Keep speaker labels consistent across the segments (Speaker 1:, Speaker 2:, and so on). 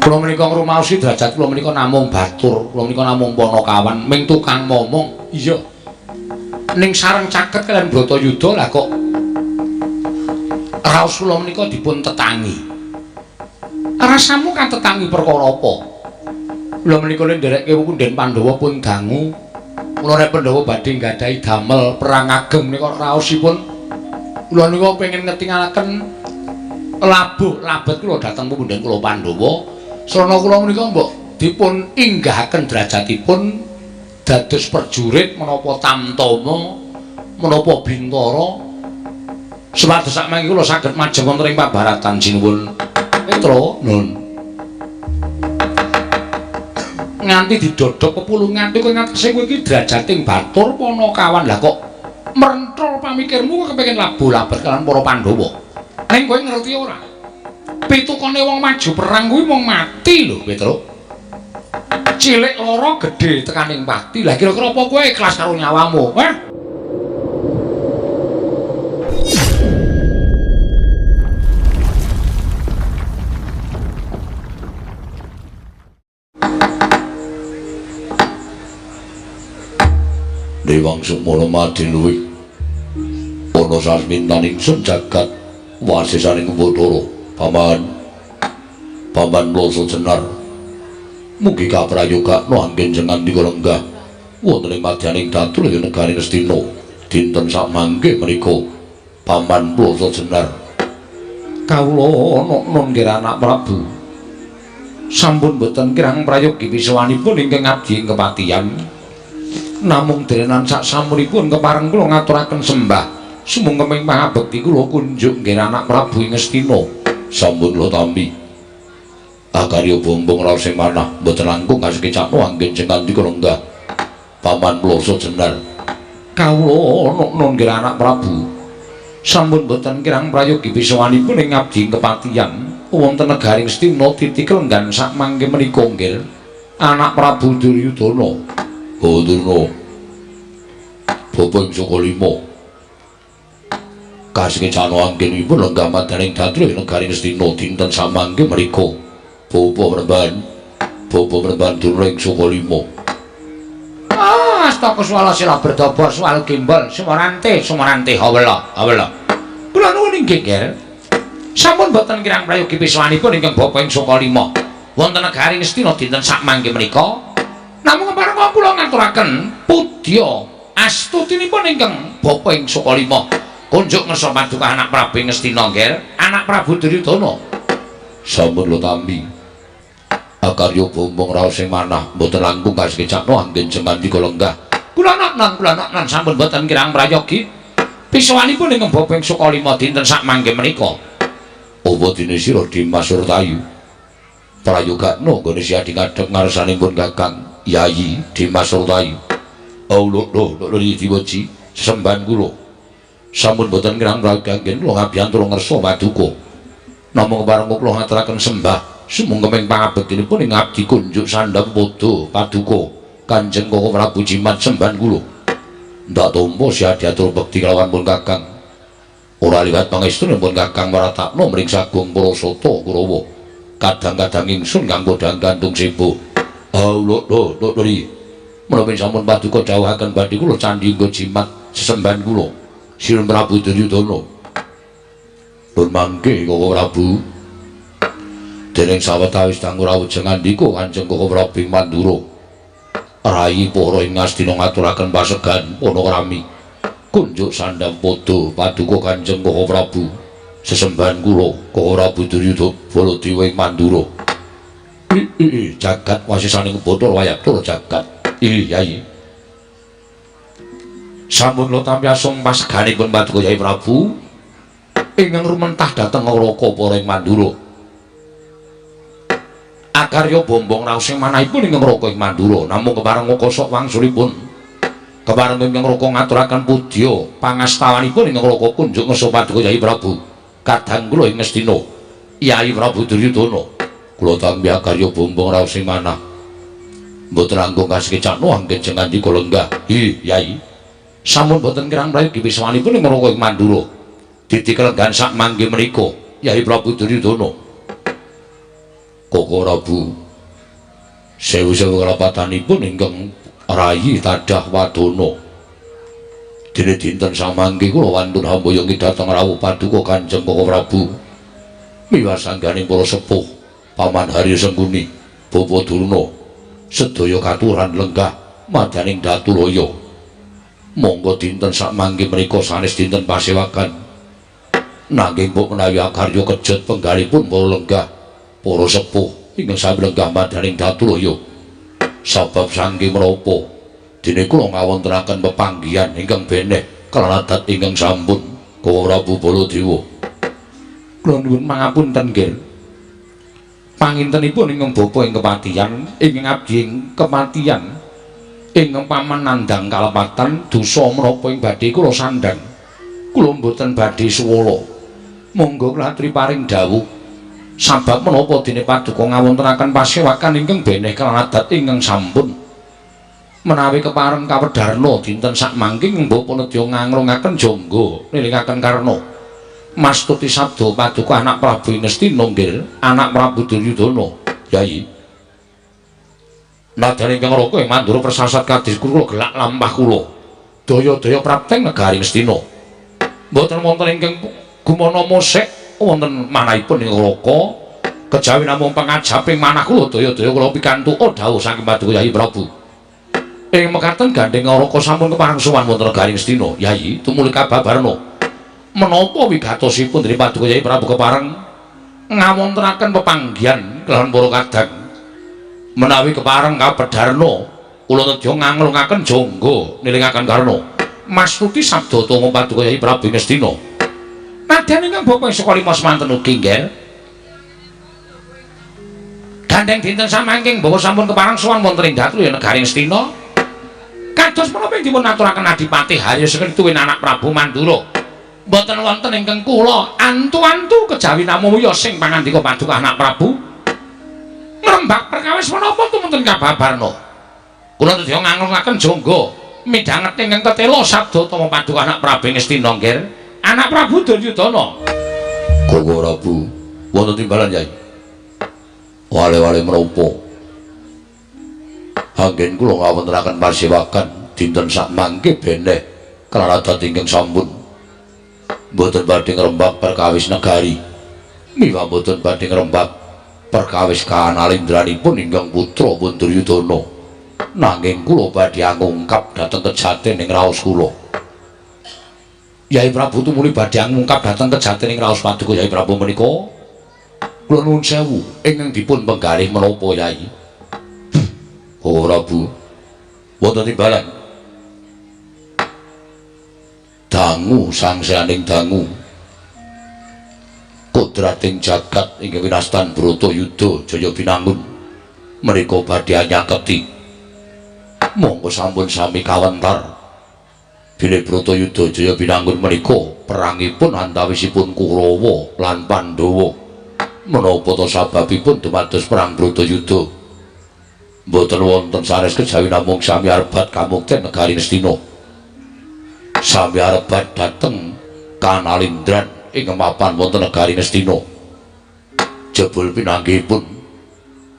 Speaker 1: Kula menika ngrumaosi derajat kula menika namung batur, kula menika namung Panakawan, ming tukang momong. Iya. Ning sareng caket kalian Bratayuda lah kok raos kula menika dipun tetangi. Rasamu kan tetangi perkara apa? Kula menika ndereke punden Pandhawa pun dangu. Kula nek Pandhawa badhe nggadahi damel perang ageng menika raosipun kula nika pengin ngetingalaken labuh labet kula dhateng punden kula Pandhawa. Srana kula menika mbok dipun inggahaken derajatipun dados prajurit menapa tamtama menapa bintara supados sakmangke kula saged majeng wonten ing pabaratan sinuwun Petra nun nganti didodhok kepulungan kowe ngatesi kowe iki derajating batur Panakawan lah kok mrentrol pamikirmu kok kepengin labuh labet kalian para Pandhawa ning kowe ngerti ora pitukane wong maju perang kuwi mung mati lho Petra cilik lara gedhe tekaning pati lah kira-kira apa kowe ikhlas karo nyawamu Dewang Sukmana Madiluwih ana sasmintaning jagat wasisaning Bathara Paman Loso Jenar mugi kaprayogakna anggen jengan dika lenggah wonten ing madyaning datul ing negari Ngastina dinten sakmangke menika Paman Loso Jenar kawula nun nggih anak Prabu sampun boten kirang prayogi wiswanipun ingkang abdi ing kepatihan namung derenan sak samunipun kepareng kula ngaturaken sembah sumengkeming pangabekti kula kunjuk nggih anak Prabu ing Ngastina sampun kula tampi akarya bombong raos sing manah mboten langkung kasekecakno anggen jengan dika lenggah Paman Loso Jenar kawula nun nggih anak Prabu sampun boten kirang prayogi wiswanipun ing abdi ing kepatihan wonten negari Ngastina titikel nggan sakmangke menika nggih anak Prabu Duryudana Badurna Bapak Sukalima kasekecakno anggenipun lenggah madaning datul ing negari Ngastina dinten samangke menika Bapak Mremban Dureng Sukalima astaka swala sila berdobor swal gimbal sumarante hawala kula nuwun inggih nggih sampun boten kirang prayogi wiswanipun ingkang Bapak ing Sukalima wonten negari Ngastina dinten sakmangke menika namung kepareng kula ngaturaken pudya astutinipun ingkang Bapak ing Sukalima kunjuk ngersa paduka anak Prabu ing Ngastina nggih anak Prabu Duryudana sampun kula tampi akarya bombong raos sing manah mboten langkung kasekecakno anggen jengan dika lenggah kula nak sampun boten kirang prayogi wiswanipun ingkang Bapak ing Sukalima dinten sakmangke menika apa dene sira Dimas Surtayu prayogakna nggone siadi ngadhep ngarsanipun Kakang Yayi Dimas Surtayu lho diwaji sesembahan kula sampun boten kirang prayogi kula ngabiyantu ngersa paduka namung kepareng kula ngaturaken sembah sumengkeming pangabektinipun ing abdi kunjuk sandhang padha paduka Kanjeng Koko Prabu Jimat sembahan kula ndak tampa siadi atur bekti kelawan pun Kakang ora liwat pangestunipun Kakang Maratakna mring Sagung Prasata Kurawa kadang-kadang ingsun kanggo dang gantung sibu lho menapa sampun paduka dawuhaken badhe kula candhi nggo jimat sesembahan kula Sira Prabu Duryudana pun mangke Koko Prabu dening sawetawis dangu rawuh ngandika Kanjeng Koko Prabu Mandura rayi para ing Ngastina ngaturaken pasegan panakrami kunjuk sandhang padha paduka Kanjeng Koko Prabu sesembahan kula Koko Prabu Duryudana Baladewa ing Mandura jagat wasisaning Bathara Wayapura jagat Yai sampun kula tampi asung paseganipun paduka Yai Prabu ingkang rumentah dhateng Ngraka para ing Mandura akarya bombong raos sing manahipun ing Ngraka ing Mandura namung kepareng ngokosok wangsulipun kepareng ing Ngraka ngaturaken pudya pangastawanipun ing Ngraka kunjuk ngersa paduka Yai Prabu kadang kula ing Ngastina Yai Prabu Duryudana kula tampi akarya bombong raos sing manah mboten langkung kasekecakno anggen jengan dika lenggah Yai sampun boten kirang prayogi wiswanipun ing Ngraka ing Mandura ditikel nggan sak mangke menika Yai Prabu Duryudana Koko Prabu sewu-sewu kalapatanipun ingkang rayi tadah wadana dene dinten samangke kula wantun hambayongi dhateng rawuh paduka Kanjeng Koko Prabu miwah sangganing para sepuh Paman Harya Sengguni Bapa Durna sedaya katuran lenggah madaning Datulaya monggo dinten samangke menika sanes dinten pasewakan nanging mbok menawi akarya kejet penggalipun para lenggah para sepuh ingkang sami lenggah madaning Datulaya sabab saking menapa dene kula ngawontenaken pepanggihan ingkang beneh kalawan adat ingkang sampun Koko Prabu Baladewa kula nuwun pangapunten nggih pangintenipun ingkang bapa ing kematian ingkang abdi ing kematian ingkang paman nandhang kalepatan dosa menapa ing badhe kula sandhang kula mboten badhe suwala monggo klatri paring dawuh sabab menapa dene paduka ngawontenaken pasewakan ingkang beneh kalawan adat ingkang sampun menawi kepareng kawedarna dinten sakmangking mbok nedya ngangrungaken jangga nilingaken karna mastuti sabda paduka anak Prabu Ngastina nggih anak Prabu Duryudana Yayi nadyan ingkang raka ing mandura persasat kadis kula gelak lampah kula daya-daya prapteng negari Ngastina mboten wonten ingkang gumana mosek wonten manahipun ing raka kejawi namung pangajaping manah kula daya-daya kula pikantuk dawuh saking paduka Yayi Prabu ing mekaten gandeng raka sampun kepareng sowan wonten negari Ngastina Yayi tumuli kababarna menapa wigatosipun dening paduka Yayi Prabu kepareng ngawontenaken pepanggihan kelawan para kadang menawi kepareng kabedarna kula nedya ngangrungaken jangga nilingaken karna mastuti sabda tama paduka Yayi Prabu Ngastina nadyan ingkang bapa saka lima semanten ugi nggih gandeng dinten samangking bapa sampun kepareng sowan wonten ing Datulaya negari Ngastina kados menapa dipun aturaken Adipati Harya Sengguni anak Prabu Mandura mboten wonten ingkang kula antu-antu kejawi namung ya sing pangandika paduka anak Prabu ngrembak perkawis menapa tumunten kababarna kula nedya ngangrungaken jangga midhanget ingkang tetela sabda tama paduka anak Prabu Ngastina nggih anak Prabu Duryudana Koko Prabu wonten timbalan Yai wale-wale menapa anggen kula ngawontenaken pasewakan dinten sakmangke beneh kalawan adat ingkang sampun mboten badhe ngrembak perkawis negari miwah mboten badhe ngrembak perkawis kanalindranipun ingkang putra Duryudana nanging kula badhe ngungkap dhateng kejaten ing raos kula Yai Prabu tumuli badhe ngungkap dhateng kejaten ing raos paduka Yai Prabu menika kula nuwun sewu ingkang dipun penggalih menapa Yai Koko Prabu wonten timbalan dangu sangsaning dangu kodrating jagat ingkang winastan Bratayuda Jaya Binangun menika badhe nyaketi monggo sampun sami kawentar bilih Bratayuda Jaya Binangun menika perangipun antawisipun Kurawa lan Pandhawa menapa ta sababipun dumados perang Bratayuda mboten wonten sanes kejawi namung sami arebat kamukten negari Ngastina sami arebat dhateng Kanalindran ing mapan wonten negari Ngastina jebul pinanggihipun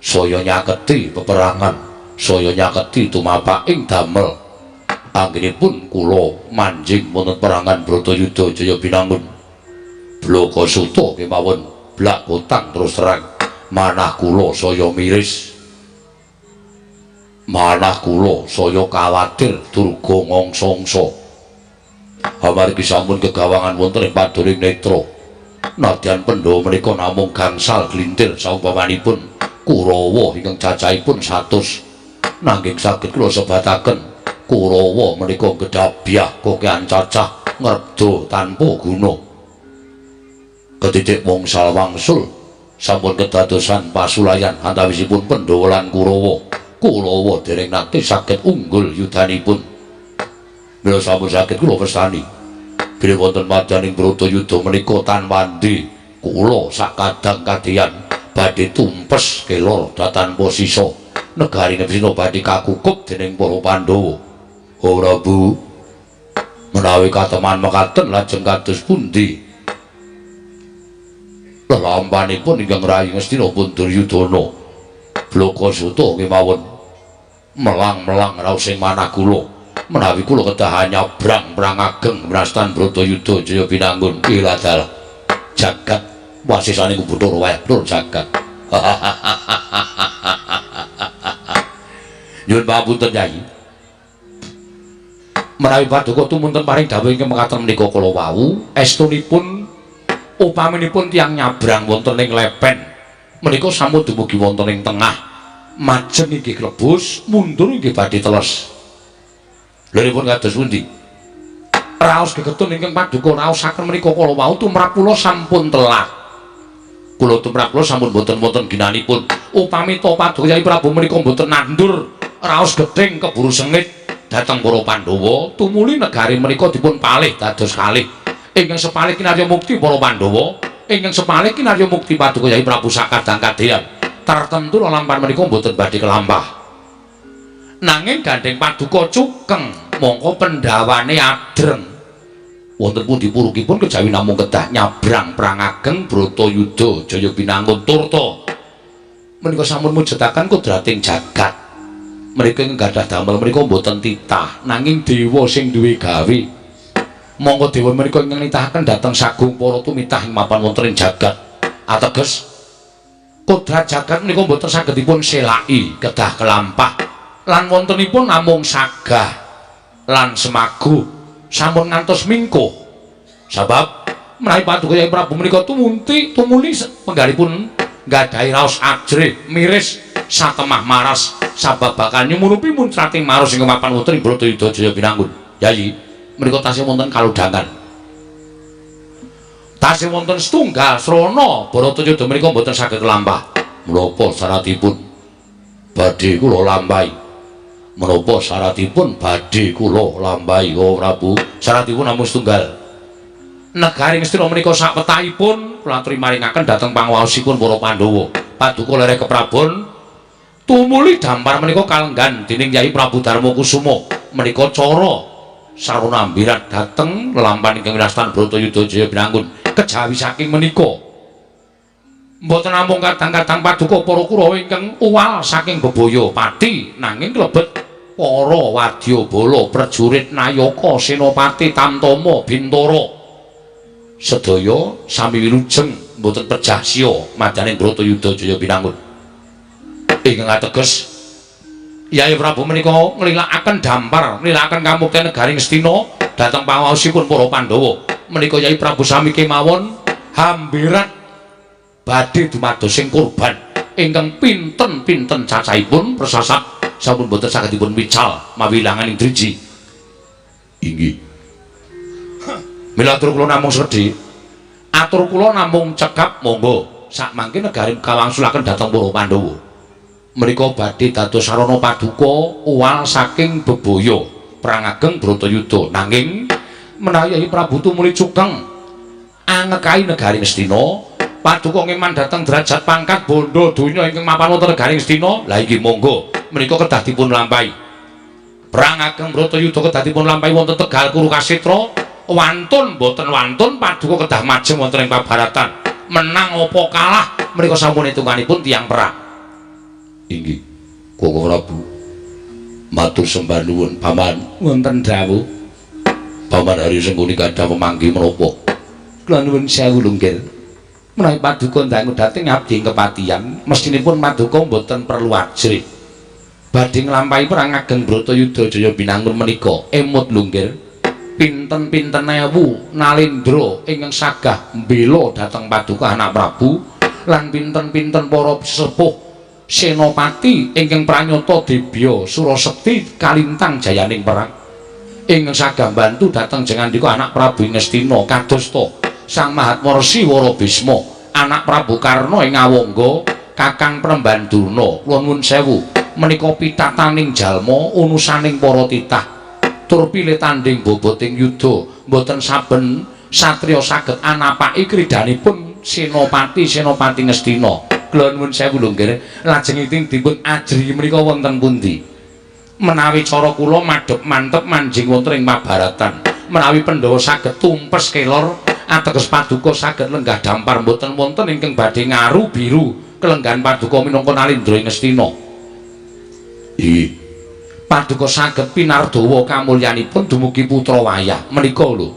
Speaker 1: saya nyaketi peperangan saya nyaketi tumapak ing damel anggenipun kula manjing wonten perangan Bratayuda Jaya Binangun Blakasuta kemawon blak kotang terus terang manah kula saya miris manah kula saya kawatir durga ngongsongso amargi sampun kegawangan wonten ing padoring netra nadyan Pandhawa menika namung gangsal glintir saumpamanipun Kurawa ingkang cacahipun 100 nanging saged kula sebataken Kurawa menika gedhabyah kokean cacah ngrebda tanpa guna ketitik wongsal wangsul sampun kedadosan pasulayan antawisipun Pandhawa lan Kurawa Kurawa dereng nate saged unggul yudanipun bila sampun saged kula pestani bila wonten madaning Bratayuda menika tanpandi kula sakadang kadeyan badhe tumpes kelor tanpa sisa negari Ngastina badhe kakukup dening para Pandhawa ora Bu menawi kateman mekaten lajeng kados pundi Lelampanipun ingkang Rayi Ngastina pun Duryudana Blokasuta kemawon melang-melang raos ing manah kula menawi kula kedah nyabrang perang ageng menastan Bratayuda Jaya Binangun iladal jagat wasisane kubutur wae lur jagat. Nyuwun pamunten Nyai. Menawi paduka tumunten paring dawuh ingkang mekaten menika kala wau estunipun upaminipun tiyang nyabrang wonten ing lepen menika sampun dumugi wonten ing tengah majeng inggih klebus mundur inggih badhe teles. Liripun kados pundi? Raos gegetun ingkang paduka raosaken menika kala wau tumrap kula sampun telat. Kula tumrap kula sampun boten wonten ginanipun. Upami to paduka Kyai Prabu menika boten nandur raos gedeng keburu sengit dhateng para Pandhawa tumuli negari menika dipun palih dados kalih. Ingkang sepalih kinarya mukti para Pandhawa, ingkang sepalih kinarya mukti paduka Kyai Prabu Sakadang kadheyan. Tartemtu lampahan menika boten badhe kelampah. Nanging gandeng paduka cukeng, mongko pendhawane adreng. Wonten pundi purukipun kejawi namung kedah nyabrang perang ageng Bratayuda Jaya Binangun turta. Menika sampun mujudaken kodrating jagat. Menika ingkang gadah damel menika boten titah, nanging dewa sing duwe gawe. Monggo dewa menika ingkang nitahaken dhateng sagung para tumitah ing mapan wonten ing jagat. Ateges kodrat jagat menika boten saged dipun selaki kedah kelampah lan wontenipun namung sagah lan semagu sampun ngantos mingkuh. Sebab menawi paduka Kyai Prabu menika tumuli penggalipun nggadahi raos ajrih miris satemah maras sababakan nyumurupi muncrating maros ing mapan wonten ing Bratayuda Jaya Binangun. Yayi menika tasih wonten kalodhangan. Tasih wonten setunggal srana Bratayuda menika boten saged lampah. Menapa syaratipun badhe kula lampahi? Menapa syaratipun badhe kula lampahi O Prabu? Syaratipun namung setunggal. Negari Ngastina menika sapetahipun kula aturi maringaken dhateng panguwasipun para Pandhawa. Paduka lereh keprabon tumuli dampar menika kalenggan dening Kyai Prabu Darmakusuma menika cara sarana ambirat dhateng lelampahan ingkang winastan Bratayuda Jaya Binangun. Kejawi saking menika mboten namung kadang-kadang paduka para Kurawa ingkang uwal saking bebaya pati nanging klebet para wadyabala prajurit Nayaka Senopati Tamtama Bintara sedaya sami wilujeng mboten pejah sia madyaning Bratayuda Jaya Binangun. Ingkang ateges Kyai Prabu menika nglilakaken dampar nglilakaken kamukten negari Ngastina dhateng panguwasipun para Pandhawa. Menika Kyai Prabu sami kemawon hambirat badhe dumadosing kurban ingkang pinten-pinten cacahipun persasat sampun boten saged dipun wical mawi langaning driji. Inggih. Mila atur kula namung sedhi. Atur kula namung cekap monggo sak mangke negari kawangsulaken dhateng para Pandhawa. Menika badhe dados sarana paduka uwal saking bebaya perang ageng Bratayuda. Nanging menawi Kyai Prabu tumuli cukeng angekahi negari Ngastina paduka ngeman dhateng derajat pangkat bondo donya ingkang mapan wonten negari Ngastina. Lah inggih monggo menika kedah dipun lampahi. Perang ageng Bratayuda kedah dipun lampahi wonten Tegal Kurukasitra. Wantun boten wantun paduka kedah majeng wonten ing pabaratan. Menang apa kalah menika sampun hitunganipun tiyang perang. Inggih. Kakang Prabu matur sembah nuwun paman wonten dawuh. Paman Hari Sengguni gadah pemanggi menapa? Kula nuwun sewu lunggil. Menawi paduka ndangu dhateng abdi kepatihan, mestinipun paduka mboten perlu ajrih. Badhe nglampahi perang ageng Bratayuda Jaya Binangun menika emut lunggil. Pinten-pinten ewu nalindra ingkang sagah mbela dhateng paduka anak Prabu lan pinten-pinten para sepuh senopati ingkang pranyata debya Surasekti kalintang jayaning perang ingkang sagah bantu dhateng jengandika anak Prabu Ngastina kadosta Sang Mahatma Resi Wara Bisma, anak Prabu Karna ing Awangga, Kakang Prembandurna. Kula nuwun sewu, menika pitataning jalma unusaning para titah. Tur pilih tanding boboting yuda, mboten saben satriya saged anapaki kridanipun Senopati Ngastina. Kula nuwun sewu lho nggih, lajengipun dipun ajri menika wonten pundi? Menawi cara kula madhep mantep manjing wonten ing Mabaratan, menawi Pandhawa saged tumpes kelor ateges paduka saged lenggah dampar mboten wonten ingkang badhe ngaru biru kelenggahan paduka minangka Nalindra ing Ngastina. Ih, paduka saged pinardawa kamulyanipun dumugi putra wayah menika lho.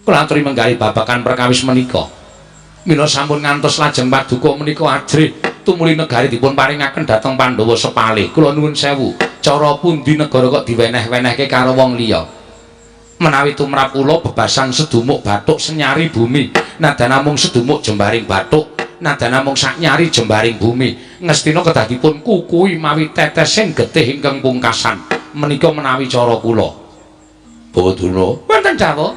Speaker 1: Kula aturi menggali babagan perkawis menika. Mila sampun ngantos lajeng paduka menika ajrih tumuli negari dipun paringaken dhateng Pandhawa sepalih. Kula nuwun sewu, cara pundi negara kok diweneh-wenehke karo wong liya? Menawi tumrap kula bebasan sedumuk bathuk senyari bumi, nadyan namung sedumuk jembaring bathuk, nadyan namung saknyari jembaring bumi. Ngastina kedah dipun kukui mawi tetesing getih ingkang pungkasan. Menika menawi cara kula. Bawaduna, wonten dawuh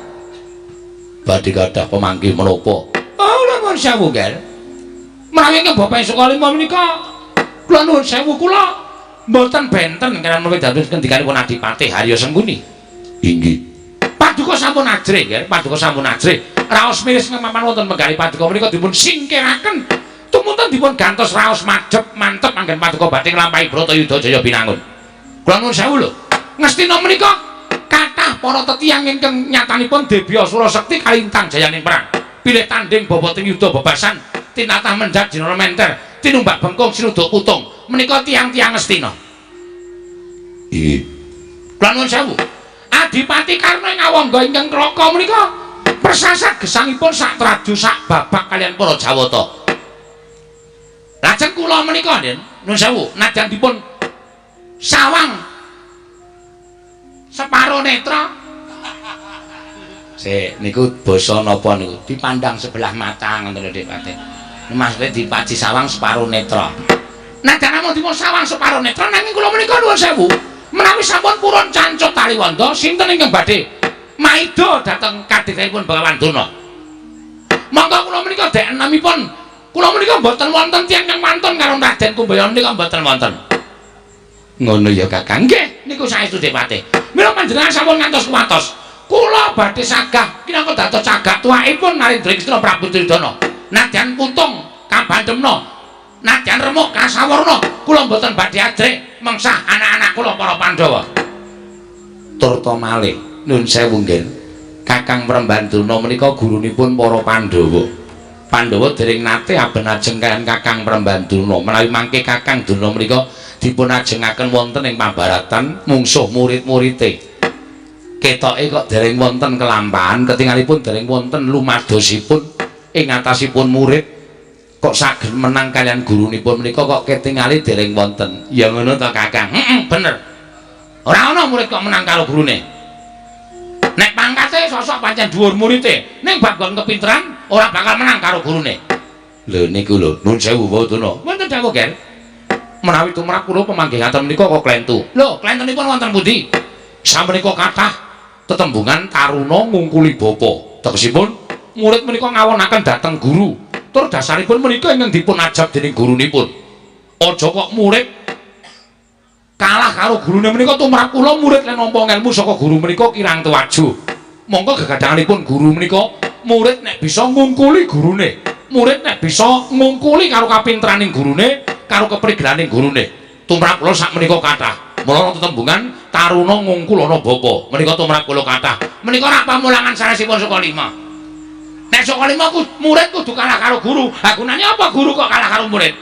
Speaker 1: badhe kathah pamanggi menapa? Nuwun sewu, Ger. Menawi ingkang Bapak Sukalima menika kula nuwun sewu kula mboten benten kan menawi dados kendikanipun Adipati Harya Sengkuni. Inggih. Paduka sampun ajrih, Ger. Paduka sampun ajrih. Raos miris ngemaman wonten menggali paduka menika dipun singkiraken. Tumuntun dipun gantos raos majep mantep anggen paduka badhe nglampahi Bratayuda Jaya Binangun. Kula nuwun sewu lho. Ngastina menika kathah para tetiyang ingkang nyatanipun Debya Surasekti kalintang jayaning perang. Pilih tanding boboting yuda bebasan tinatah mendat jenara menter tinumbak bengkong sinuduk putung menika tiang-tiang Ngastina. Iya. Kula nuwun sewu. Adipati Karna ngawangga ingkang Klaka menika persasat gesangipun sak traju sak babak kalian para Jawata. Lajeng kula menika nuwun sewu nadyan dipun sawang separo netra. Niku basa napa niku? Dipandang sebelah mata ngoten lho, Dipati. Maksudnya dipaci sawang separo netra. Nadyan namung dipun sawang separo netra nanging kula menika nuwun sewu. Menawi sampun purun cancut Taliwanda, sinten ingkang badhe maida dhateng kadhetipun Bengawan Durna? Monggo kula menika dek enamipun kula menika mboten wonten tiyang kang mantun karo Raden Kumbayana menika mboten wonten. Ngono ya Kakang. Nggih, niku saestu Dipati. Mila panjenengan sampun ngantos kuwatos. Kula badhe sagah kinangka dados cagak tuaipun Narendra Krisna Prabu Duryudana. Nadyan putung kabandhemna, nadyan remuk kasawarna, kula mboten badhe ajrih mengsah anak-anak kula para Pandhawa. Turta malih nuwun sewu nggih. Kakang Prembanduna menika gurunipun para Pandhawa. Pandhawa dereng nate aben ajeng kaliyan Kakang Prembanduna. Menawi mangke Kakang Durna menika dipun ajengaken wonten ing pabaratan mungsuh murid-murite. Ketoke kok dereng wonten kelampahan, ketingalipun dereng wonten lumadosipun ing atasipun murid. Kok saged menang kalian gurunipun menika kok ketingali dereng wonten. Ya ngono to Kakang. Bener. Ora ana murid kok menang karo gurune. Nek pangkate sosok pancen dhuwur murite, ning bab kepinteran ora bakal menang karo gurune. Lho niku lho, nuwun sewu Bawadana. Wonten dawuh, Ger. Menawi tumrap kula pamanggihaten menika kok klentu. Lho, klentunipun wonten pundi? Samenika kathah tetembungan taruna ngungkuli bapa. Tegesipun murid menika ngawonaken dhateng guru. Tur dasaripun menika ingkang dipun ajab dening gurunipun. Aja kok murid kalah karo gurune menika tumrap kula murid lan nampa ngelmu saka guru menika kirang tuwaju. Monggo gegadhanganipun guru menika murid nek bisa ngungkuli gurune. Murid nek bisa ngungkuli karo kapinteraning gurune, karo keprigelaning gurune. Tumrap kula sak menika kathah. Mula tetembungan taruna ngungkulana bapa. Menika tumrap kula kathah. Menika rak pamulangan sanesipun Sukalima. Nek Sukalima murid kudu kalah karo guru. Ha gunane apa guru kok kalah karo murid?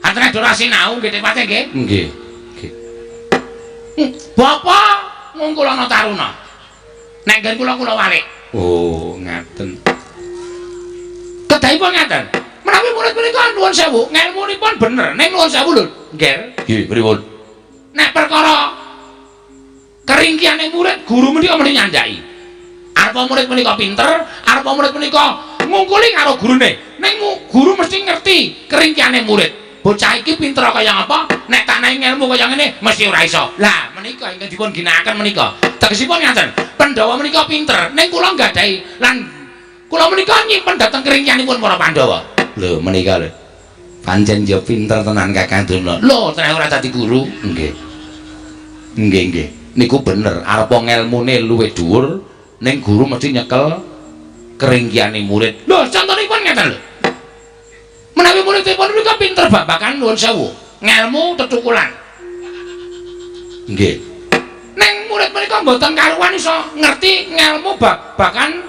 Speaker 1: Antene ora sinau nggih Dipati nggih. Nggih. Bapa ngungkulana taruna. Nek nggen kula walik. Oh, ngaten. Kedahipun ngaten. Menawi murid menika nuwun sewu, ngelmunipun bener. Ning nuwun sewu lho, Nggih. Nggih, pripun? Nek perkara keringkiane murid, guru menika mesti nyandaki. Arepa murid menika pinter, arepa murid menika ngungkuli karo gurune. Ning guru mesti ngerti keringkiane murid. Bocah iki pinter kaya apa? Nek tak naik ilmu kaya ngene mesti ora iso. Lah menika ingkang dipun ginakaken menika. Tegesipun ngaten, Pandhawa menika pinter, ning kula nggadahi lan kula menika nyimpen dhateng keringkianipun para Pandhawa. Lho menika lho. Pancen ya pinter tenan Kakang Durna. Lho, tenan ora dadi guru. Nggih. Nggih. Niku bener, arepa ngelmune luwih dhuwur, ning guru mesti nyekel keringkiane murid. Lho, contonipun ngeten lho. Menawi muridipun menika pinter babakan nuwun sewu, ngelmu tetukulan. Nggih. Ning murid menika mboten karuan iso ngerti ngelmu babakan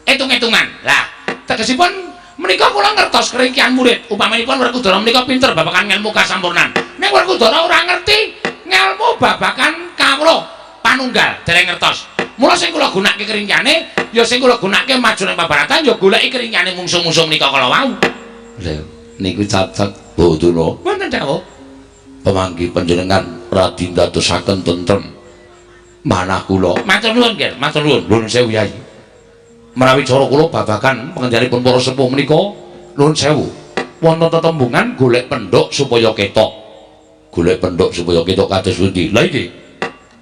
Speaker 1: Hitung-hitungan. Lah, tegesipun menika kula ngertos keringkian murid. Upamanipun Werkudara menika pinter babakan ngelmu kasampurnan. Nek Werkudara ora ngerti ngelmu babakan kawula panunggal dereng ngertos. Mula sing kula gunakake keringkiane ya sing kula gunakake maju ning pabaratan ya goleki keringkiane mungsuh-mungsuh menika kala wau. Lho, niku cocok Bathara. Wonten dawuh. Pemanggi panjenengan radi ndadosaken tentrem manah kula. Matur nuwun, Nggih. Matur nuwun. Nuwun sewu Yai. Menawi cara kula babagan pengendaliipun para sepuh menika nuwun sewu. Wonten tetembungan golek pendhok supaya ketok. Golek pendhok supaya ketok kados pundi? Lah iki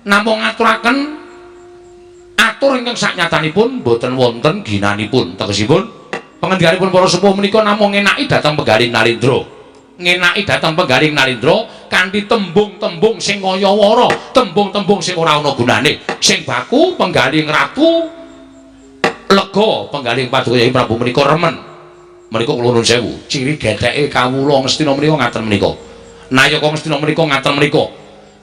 Speaker 1: namung ngaturaken atur ingkang saknyatanipun boten wonten ginanipun. Tegesipun pengendaliipun para sepuh menika namung ngenaki dhateng Penggaling Narendra. Ngenaki dhateng Penggaling Narendra kanthi tembung-tembung sing kaya wara, tembung-tembung sing ora ana gunane. Sing baku Penggaling Ratu lega, Penggaling Paduka Kyai Prabu menika remen. Menika kula nuwun sewu, ciri getheke kawula Ngastina menika ngaten menika. Nayaka Ngastina menika ngaten menika.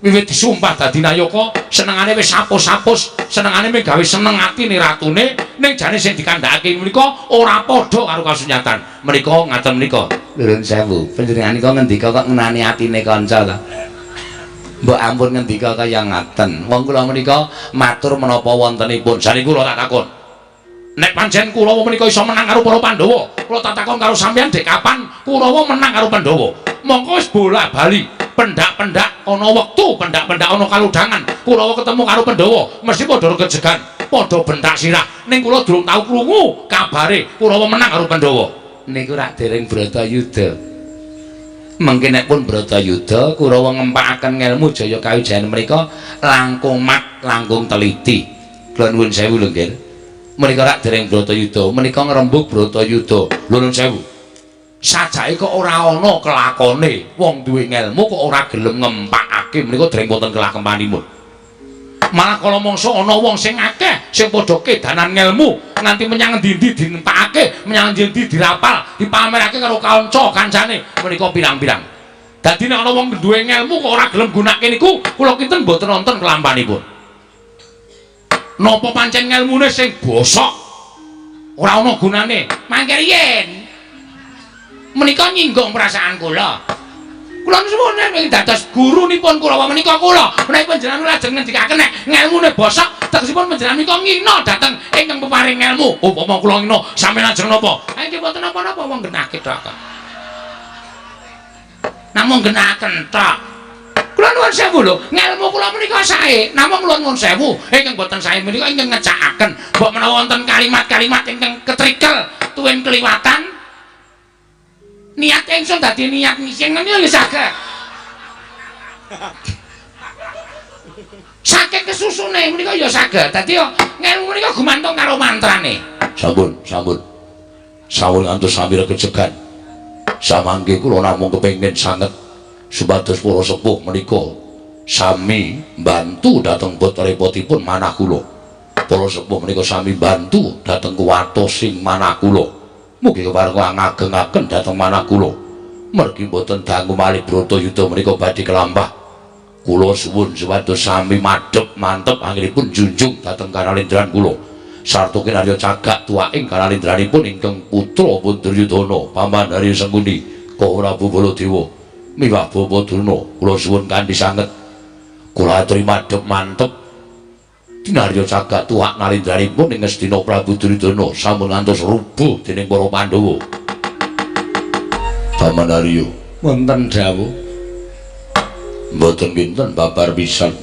Speaker 1: Wiwit disumpah dadi nayaka, senengane wis sapus-sapus, senengane mung gawe seneng atine ratune, ning jane sing dikandhakake menika ora padha karo kasunyatan. Menika ngaten menika. Nuwun sewu, panjenengan ngendika kok ngenani atine kanca ta. Mbok ampun ngendika kaya ngaten. Wong kula menika matur menapa wontenipun. Jane kula tak takon. Nek pancen Kurawa menika iso menang karo para Pandhawa, kula tak takon karo sampeyan dek kapan Kurawa menang karo Pandhawa? Mongko wis bola-bali, pendak-pendak ana wektu, pendak-pendak ana kaludhangan, Kurawa ketemu karo Pandhawa, mesti padha regejegan, padha bentak sirah. Ning kula durung tau krungu kabare Kurawa menang karo Pandhawa. Niku rak dereng Bratayuda. Mengke nek pun Bratayuda, Kurawa ngempakaken ngelmu Jaya Kawijayan menika langkung mat, langkung teliti. Kula nuwun sewu lho nggih. Menika rak dereng Bratayuda, menika ngrembug Bratayuda. Lho nuwun sewu. Sajake kok ora ana kelakone, wong duwe ngelmu kok ora gelem ngempakake, menika dereng wonten kelakempanipun. Malah kala mangsa ana wong sing akeh sing padha kedanan ngelmu nganti menyang endi-endi dinempakake, menyang endi dirapal, dipamerake karo kanca kancane, menika pirang-pirang. Dadi nek ana wong duwe ngelmu kok ora gelem gunakake niku, kula kinten mboten wonten kelampanipun. Napa pancen ngelmune sing bosok ora ana gunane? Mangke riyen menika nyinggung perasaan kula. Kula nuwun nek dados gurunipun Kurawa menika kula. Menawi panjenengan lajeng ngendikaken nek ngelmune bosok, tegesipun panjenengan menika ngina dhateng ingkang peparing ngelmu. Upama kula ngina sampeyan lajeng napa? Ha iki mboten napa-napa wong genake tok. Namung genaken tok. Kula nuwun sewu lho, ngelmu kula menika sae, namung kula nuwun sewu, ingkang boten sae menika ingkang ngecakaken, mbok menawa wonten kalimat-kalimat ingkang ketrikel tuwin kliwatan, niat ingsun dadi niat sing ngene ya saged. Saking kesusune menika ya saged. Dadi ya ngelmu menika gumantung karo mantrane. Sampun, sampun. Sawul ngantos sami regejegan. Samangke kula namung kepengin sanget supados para sepuh menika sami mbantu dhateng repotipun manah kula. Para sepuh menika sami mbantu dhateng kuwatosing manah kula. Mugi kepareng ngageng-ageng dhateng manah kula. Mergi boten dangu malih Bratayuda menika badhe kelampah. Kula suwun supados sami madhep mantep anggenipun junjung dhateng kanalendran kula. Sarta kinarya cagak tuwaking kanalendranipun ingkang putra Punduryudana Paman Harya Sengkuni Prabu Baladewa. Miwah Bapa Durna, kula suwun kanthi sanget. Kula aturi madhep mantep kinarya cagak tuwak nalendranipun ing Ngastina Prabu Duryudana sampun ngantos rubuh dening para Pandhawa. Paman Harya, wonten dawuh. Mboten kinten babar pisan.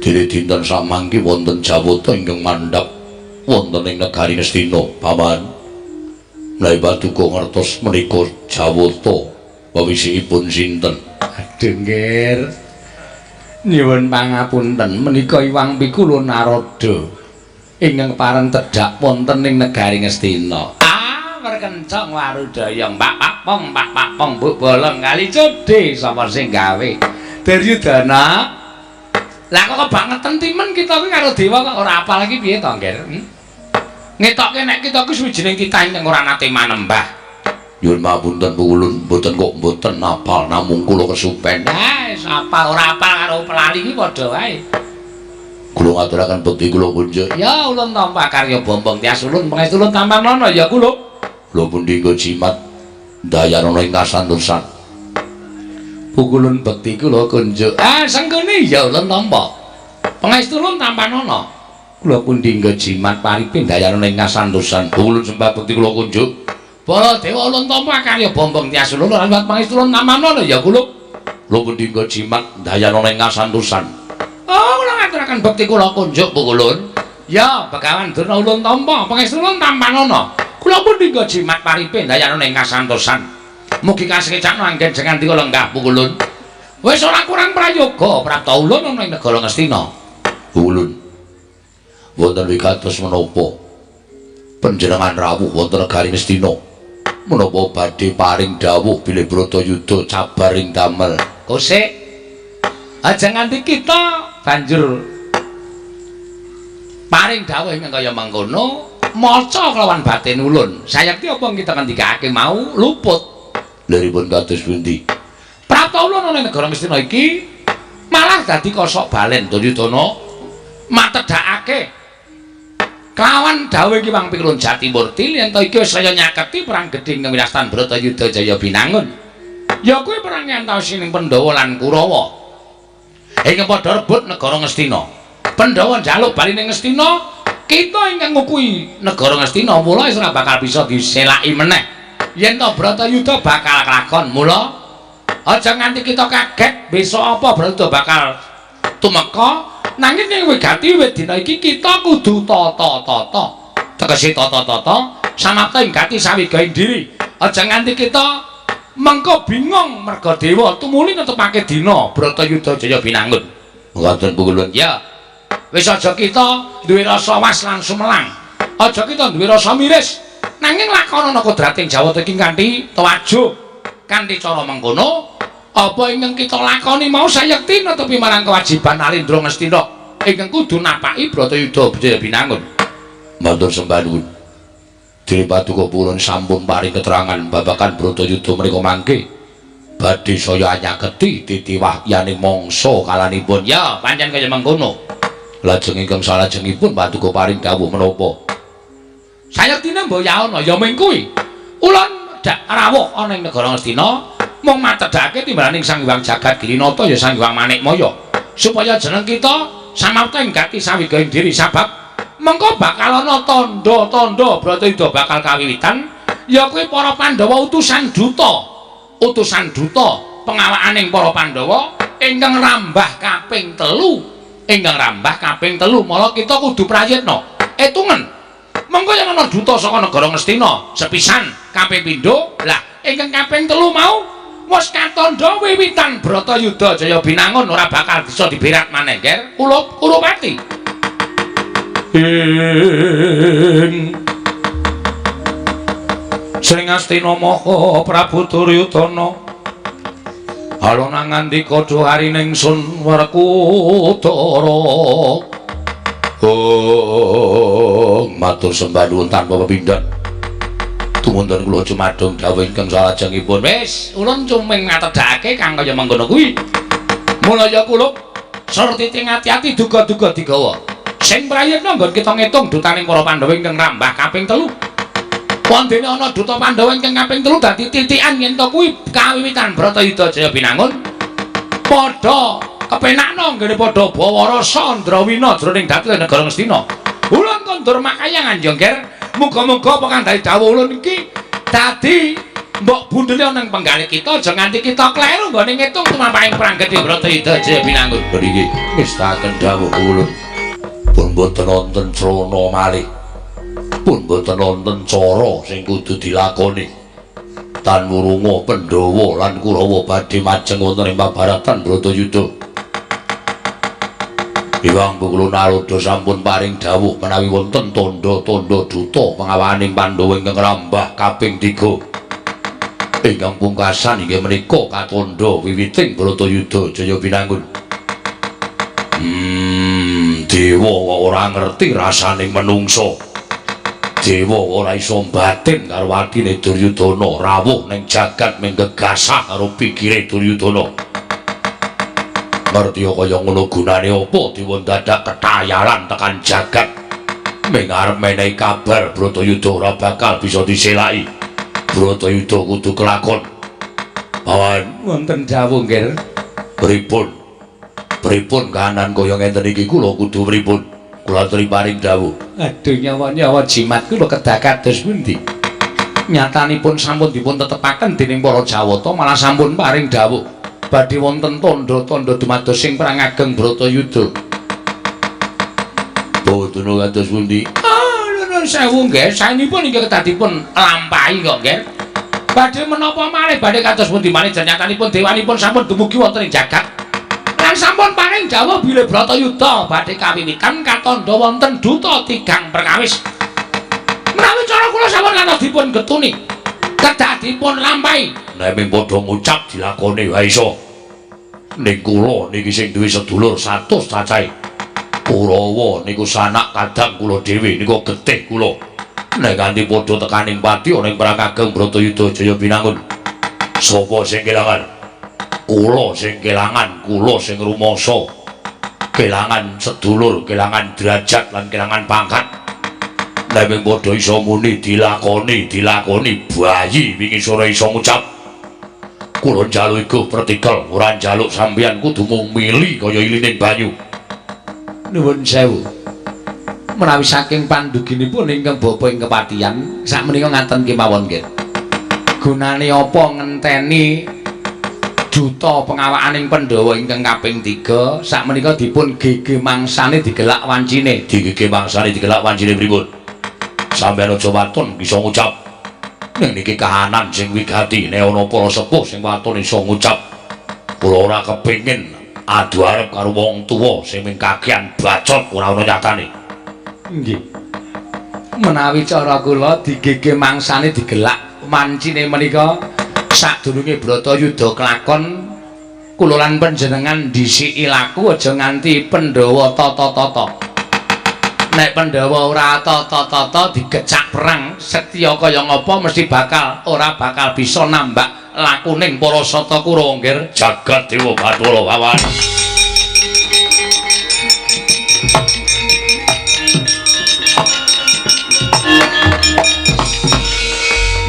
Speaker 1: Dene dinten samangke wonten Jawata ingkang mandhap wonten ing negari Ngastina, Paman. Menawi Paduka ngertos menika Jawata pawisikipun sinten? Aduh nggih. Nyuwun pangapunten, menika Iwang Pikulu Narada ingkang pareng tedhak wonten ing negari Ngastina. Perkencong warudaya mbak pong mbok bolong kali codhe sapa sing gawe? Duryudana. Lah kok kebangetan timen kita kuwi karo dewa kok ora apal iki piye to, Ngger? Ngetokke nek kita kuwi suwijining titah ingkang ora nate manembah. Nyuwun pamunten Pukulun, mboten kok mboten apal namung kula kesupen. Wis apal ora apal karo pelali iki padha wae. Kula ngaturaken bekti kula kunjuk. Ya ulun tampa karya Bombong Tias ulun pangestu ulun tampanono ya kula. Kula pundi nggo jimat dayana ing kasantosan. Pukulun bekti kula kunjuk. Sengkene ya ulun tampa. Pangestu ulun tampanono. Kula pundi nggo jimat paripin dayana ing kasantosan. Pukulun sembah bekti kula kunjuk. Para dewa ulun tampa karya Bombong Tias ulun lan pangestu ulun tampanono ya kula. Kula pundi nggo jimat dayana ing kasantosan. Kula ngaturaken bekti kula kunjuk Pukulun. Ya, Begawan Durna ulun tampa, pangestu ulun tampanono. Kula pundi nggo jimat paripin dayana ing kasantosan. Mugi kasekecakno anggen jengan dika lenggah Pukulun. Wis ora kurang prayoga prapta ulun ana ing negara Ngastina. Pukulun. Wonten wigatos menapa panjenengan rawuh wonten negari Ngastina? Menapa badhe paring dawuh bilih Bratayuda cabar ing damel? Kosek. Aja nganti kita banjur paring dawuh ing kaya mangkono maca kelawan batin ulun. Sayekti apa kita ngendikake mau luput. Liripun kados pundi? Prapta ulun ana negara Ngastina iki malah dadi kosok balen Duryudana matedhakake kelawan dawuh iki Wang Pikulun Jatimurti yen to iki wis saya nyaketi perang gedhe ing winastan Bratayuda Jaya Binangun. Ya kuwi perang antawising Pandhawa lan Kurawa. Ing padha rebut negara Ngastina. Pandhawa njaluk bali ning Ngastina, kita ingkang ngukuhi negara Ngastina mula wis ora bakal bisa diselaki meneh. Yen to Bratayuda bakal kelakon, mula aja nganti kita kaget besok apa Bratayuda bakal tumeka. Nanging ning wigati wiwit dina iki kita kudu tata-tata. Tegese tata-tata samapta ing gati sawigaing diri. Aja nganti kita mengko bingung merga dewa tumuli netepake dina Bratayuda Jaya Binangun. Ngoten Pukulun. Ya. Wis aja kita duwe rasa was lan sumelang. Aja kita duwe rasa miris. Nanging lakonana kodrating Jawata iki kanthi tawajuh. Kanthi cara mengkono, apa ingkang kita lakoni mau sayekti netepi marang kewajiban Alendra Ngastina ingkang kudu napaki Bratayuda Jaya Binangun. Matur sembah nuwun. Dene Paduka Purun sampun paring keterangan babagan Bratayuda menika mangke badhe saya anyaketi titiwahyaning mangsa kalanipun. Ya, pancen kaya mengkono. Lajeng ingkang salajengipun Paduka paring dawuh menapa? Sayektine mboyaana ya ming kuwi. Ulun dak rawuh ana ing negara Ngastina mung matedhake timbalaning Sang Hyang Jagat Girinata ya Sang Hyang Manikmaya supaya jeneng kita samapta ing gati sawigaing diri sabab mengko bakal ana tandha-tandha Bratayuda bakal kawiwitan ya kuwi para Pandhawa utusan duta pengawakaning para Pandhawa ingkang rambah kaping 3 mala kita kudu prayitna etungen mengko yen ana duta saka negara Ngastina sepisan kaping pindho lah ingkang kaping 3 mau wis katandha wiwitan Bratayuda Jaya Binangun ora bakal bisa diberat maneh nger Kulupati. Sring Astina Maha Prabu Duryudana alona ngandika dhuwarining ingsun Werkudara. Matur sembah nuwun tanpa pepindhan. Tumunten kula jumadung dawuh ingkang salajengipun. Wis, ulun cuming ngatedhake kang kaya mangkono kuwi. Mula ya kula sarta ati-ati duga-duga digawa. Sing prayitna nggon kita ngitung dutaning para Pandhawa ingkang rambah kaping 3. Wondene ana duta Pandhawa ingkang kaping 3 dadi titikan yen to kuwi kawiwitan Bratayuda Jaya Binangun. Padha kepenakno nggene padha bawa rasa Andrawina jroning dhateng negara Ngastina. Ulun kondur makayangan ya nger. Muga-muga apa kang dadi dawuh ulun iki dadi mbok bundele ana ing penggalih kita aja nganti kita kleru nggone ngitung tumapaking perang gedhe Bratayuda Jaya Binangun. Nggih, ngestaken dawuh ulun. Pun boten wonten crana malih. Pun boten wonten cara sing kudu dilakoni. Tan wurunga Pandhawa lan Kurawa badhe majeng wonten ing pabaratan Bratayuda. Hyang Pukulun Aruda sampun paring dawuh menawi wonten tandha-tandha duta pengawakaning Pandhawa ingkang rambah kaping 3. Ingkang pungkasan inggih menika katandha wiwiting Bratayuda Jaya Binangun. Dewa ora ngerti rasaning menungsa. Dewa ora iso batin karo atine Duryudana rawuh ning jagat ming gegasah karo pikire Duryudana.
Speaker 2: Ngerti kaya ngono gunane apa diwon dadak ketayalan tekan jagat. Ming arep menehi kabar Bratayuda ora bakal bisa diselaki. Bratayuda kudu kelakon. Pawan
Speaker 1: wonten dawuh nggih.
Speaker 2: Pripun? Pripun kahanan kaya ngenten iki kula kudu pripun? Kula aturi paring dawuh.
Speaker 1: Aduh nyawa-nyawa jimat kula kedah kados pundi? Nyatanipun sampun dipun tetepaken dening para Jawata malah sampun paring dawuh badhe wonten tandha-tandha dumados sing perang ageng Bratayuda.
Speaker 2: Boten kados pundi?
Speaker 1: Nuwun sewu nggih, saenipun inggih kedah dipun lampahi kok nggih. Badhe menapa malih badhe kados pundi malih nyatanipun dewanipun sampun dumugi wonten ing jagat. Lan sampun paring dawuh bilih Bratayuda badhe kawiwitan katandha wonten duta tigang perkawis. Menawi cara kula sampun kantos dipun getuni, kedah dipun lampahi.
Speaker 2: Nek ming padha ngucap dilakoni wae iso. Ning kula niki sing duwe sedulur 100 cacahe. Kurawa niku sanak kadang kula dhewe niku getih kula. Nek kanthi padha tekaning pati ana ing perang ageng Bratayuda Jaya Binangun. Sapa sing kelangan? Kula sing kelangan, kula sing rumangsa. Kelangan sedulur, kelangan derajat lan kelangan pangkat. Nek ming padha iso muni dilakoni bayi wingi sore iso ngucap. Kula njaluk iku pratikel, ora njaluk sampeyan kudu mung mili kaya ilining banyu.
Speaker 1: Nuwun sewu. Menawi saking panduginipun ingkang bapa ing kepatihan, sakmenika ngaten kemawon nggih. Gunane apa ngenteni duta pengawakaning Pandhawa ingkang kaping 3 sakmenika dipun gege mangsane digelak wancine.
Speaker 2: Digege mangsane digelak wancine pripun? Sampeyan aja waton bisa ngucap. Ning niki kahanan sing wigati nek ana para sepuh sing waton iso ngucap. Kula ora kepengin adu arep karo wong tuwa sing mung kakean bacot ora ana nyatane.
Speaker 1: Nggih. Menawi cara kula digege mangsane digelak wancine menika sadurunge Bratayuda kelakon kula lan panjenengan dhisiki laku aja nganti Pandhawa tata-tata. Nek Pandhawa ora tata-tata digecak perang setya kaya ngapa mesti ora bakal bisa nambak lakuning para Sata Kurawa nggih.
Speaker 2: Jagat Dewa Bathara Wawan.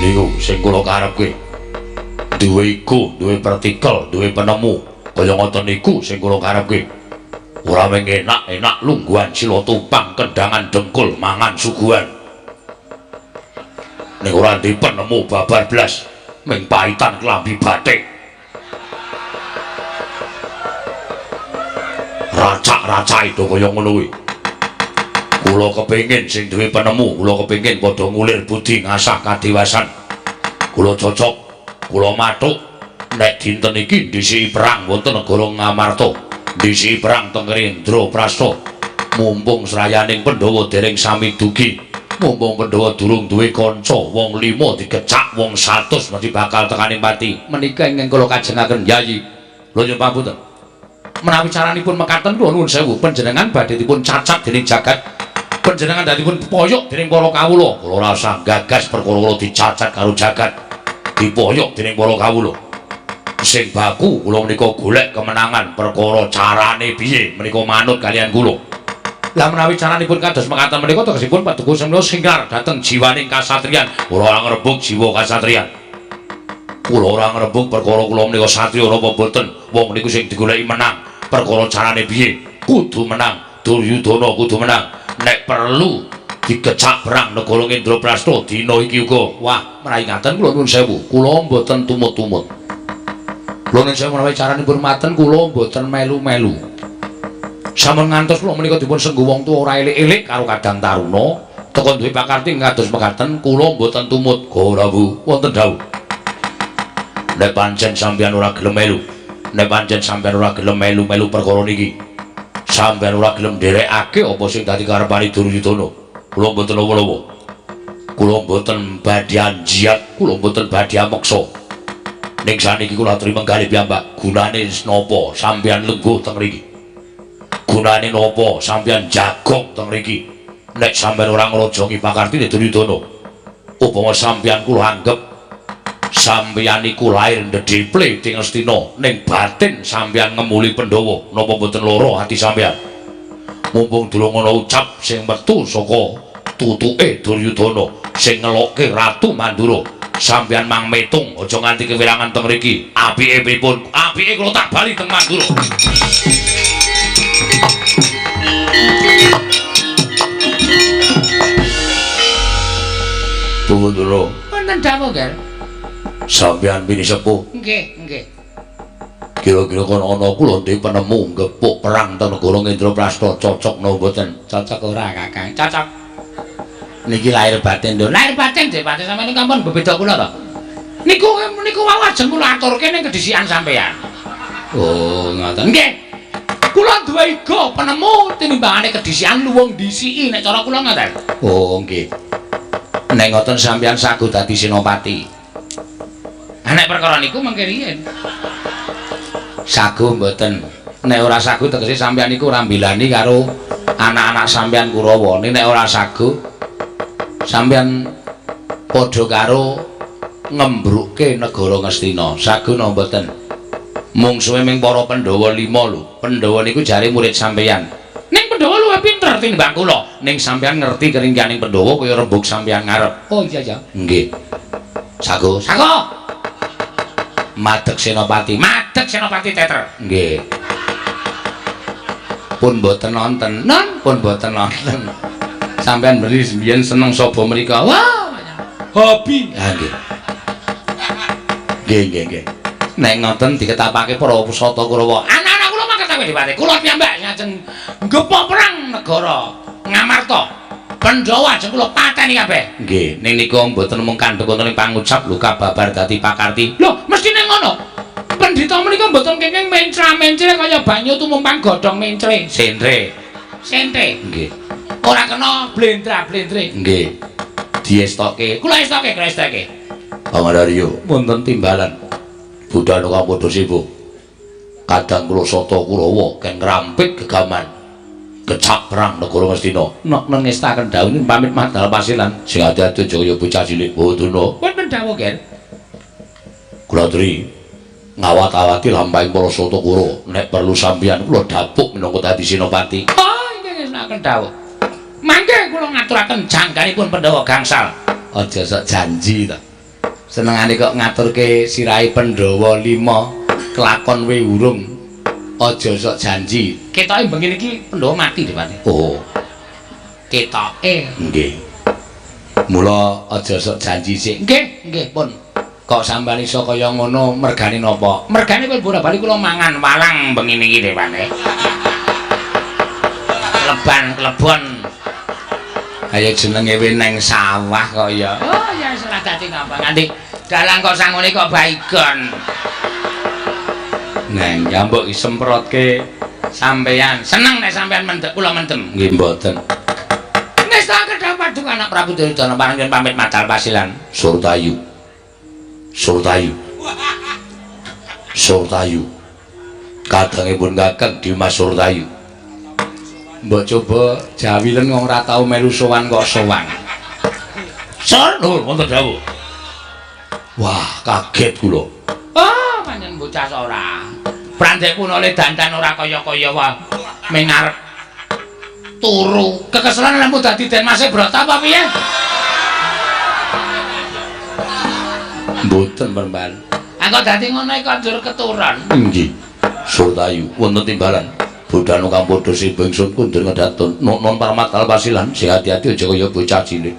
Speaker 2: Niku sing kula karepke. Duwe iku, duwe partikel, duwe penemu kaya ngoten niku sing kula karepke. Ora mung enak-enak lungguhan sila tumpang kendangan dengkul mangan suguhan. Ning ora ndek penemu babar blas ming paitan klambi batik. Racak-racak itu kaya ngono kuwi. Kula kepengin sing duwe penemu, kula kepengin padha ngulir budi ngasah kadewasan. Kula cocok, kula mathuk nek dinten iki dhisiki perang wonten negara Ngamarta. Disi perang teng Indra Prasta. Mumpung srayaning Pandhawa dereng sami dugi, mumpung Pandhawa durung duwe kanca, wong 5 digecak, wong 100 mesti bakal tekaning pati.
Speaker 1: Menika ingkang kula kajengaken Yayi.
Speaker 2: Lho nyuwun pamunten.
Speaker 1: Menawi caranipun mekaten kula nuwun sewu panjenengan badhe dipun cacat dening jagat. Panjenengan dipun poyok dening para kawula.
Speaker 2: Kula ora usah gagas perkara kula dicacat karo jagat. Dipoyok dening para kawula. Sing baku kula menika golek kemenangan perkara carane piye menika manut kalian kula.
Speaker 1: Lah menawi caranipun kados mekaten menika tegesipun paduka semana singkar dhateng jiwaning kasatriyan,
Speaker 2: ora ngrebug jiwa kasatriyan. Kula ora ngrebug perkara kula menika satriya napa boten. Wong niku sing digoleki menang, perkara carane piye kudu menang. Duryudana kudu menang. Nek perlu digecak perang negara Indraprasta dina iki uga.
Speaker 1: Wah, menawi ngaten kula nuwun sewu, kula mboten tumut-tumut. Kula nek saya menawi caranipun maten kula mboten melu-melu. Sampun ngantos kula menika dipun senggu wong tuwa ora elik-elik karo kadang taruna, teka duwe pakarti kados mekaten kula mboten tumut.
Speaker 2: Ora Bu, wonten dawuh. Nek pancen sampeyan ora gelem melu, nek pancen sampeyan ora gelem melu-melu perkara niki, sampeyan ora gelem nderekake apa sing dadi karepane Duryudana, kula mboten apa-apa. Kula mboten badhe anjiat, kula mboten badhe ameksa. Ning saniki kula aturi menggalih piyambak, gunane napa sampeyan lengguh teng mriki? Gunane napa sampeyan jagong teng mriki? Nek sampeyan ora ngrojongi pakartine Duryudana, upama sampeyan kula anggep Sampeyan iku lair ndedhiple ing Astina ning batin sampeyan ngemuli Pandhawa napa mboten lara ati sampeyan. Mumpung durung ana ucap sing metu saka tutuke Duryudana sing ngelokke Ratu Mandura. Sampeyan mang metung aja nganti kewirangan teng mriki. Apike pripun? Apike kula tak bali teng Mandura. Tunggu dulu.
Speaker 1: Wonten dawuh, Ger.
Speaker 2: Sampeyan bini sepuh.
Speaker 1: Nggih, nggih.
Speaker 2: Kira-kira kono ana kula ndek penemu gepuk perang teng negara Indraprasta cocok napa mboten?
Speaker 1: Cocok ora, Kakang? Cocok. Niki lahir batin lho. Lahir batin nggih, Pak. Sampeyan kampun bebeda kula to. Niku wau ajeng kula aturke ning kedisian sampeyan. Oh, ngoten. Nggih. Kula duwe iga penemu tinimbangane kedisian luwung disiki nek cara kula ngoten. Oh, nggih. Nek ngoten sampeyan sagu dadi senopati. Nek perkara niku mengke riyen. Sagu mboten. Nek ora sagu tegese sampeyan niku ora mbilani karo anak-anak sampeyan Kurawa. Nek ora sagu sampeyan padha karo ngembrukke negara Ngastina. Sagu napa mboten? Mungsuhe ming para Pandhawa 5 lho. Pandhawa niku jare murid sampeyan. Ning Pandhawa luwih pinter tinimbang kula. Ning sampeyan ngerti keringganing Pandhawa kaya rembug sampeyan ngarep. Oh iya ya. Nggih. Sagu, sagu. Madeg Senopati teter. Nggih. Pun boten nonton. Pun boten nonton. Sampeyan beli sembiyen seneng sapa mrika? Wah, hobi. Ha nggih. Nggih. Nek ngoten diketapake para pusata Kurawa. Anak-anak kula mangkat sampe Dipati. Kula piyambak ngajeng nggepok perang negara Ngamarta. Pandhawa ajeng kula pateni kabeh. Nggih, ning niku mboten mung kandhek wonten ing pangucap lho kababar dadi pakarti. Lho, mesti ning ngono. Pendhita menika mboten kenging mencra-mencre kaya banyu tumumpang godhong mencre. Sente. Nggih. Ora kena blendra-blendre. Nggih. Diestoke. Kula estoke. Pangararyo, wonten timbalan. Budhal Kampodo Sibu. Kadang kula sata Kurawa ken ngrampit gegaman. Kecap perang negara Ngastina. Nek ngestaken dawuh pamit madal pasilan sing ati-ati Jaya bocah cilik Bawaduna. Wonten dawuh, Ger. Kula aturi ngawat-awati lampahing para Satakura nek perlu sampeyan kula dapuk minangka dadi senopati. Oh, nggih ngestaken dawuh. Mangke kula ngaturaken jangkanipun Pandhawa gangsal. Aja sok janji to. Senengane kok ngaturke sirahe Pandhawa 5 kelakon we urung. Aja sok janji. Ketoke bengi niki Pandhawa mati, Dipati. Oh. Ketoke. Nggih. Mula aja sok janji sik. Nggih, pun. Kok sampeyan iso kaya ngono mergane napa? Mergane kowe bola-bali kula mangan walang bengi niki, Dipati. Klebon. Ayo jenenge we neng sawah kok ya. Oh, ya wis ora dadi ngapa nganti dalang kok sangune kok baigon. Neng ya mbok semprotke sampeyan. Seneng nek sampeyan mendek kula mendem. Nggih mboten. Nesta kedha padung anak Prabu Duryudana panjenengan pamit madal pasilan. Surtayu. Kadangipun Kakang Dimas Surtayu. Mbok coba jawilen wong ora tau melu sowan kok sowan. Sur, wonten dawuh. Wah, kaget kula. Oh, panjenengan bocah ora. Prandekipun oleh dandan ora kaya-kaya wae. Ming arep turu. Kekeselan lempu dadi Den Mas Brata apa piye? Mboten, Mbak. Engko dadi ngono iki kondur keturun. Nggih. Surtayu wonten timbalan. Budhal Kampodo Sibu ingsun kundur ngedatun. Non parmatal pasilan sing ati-ati aja kaya bocah cilik.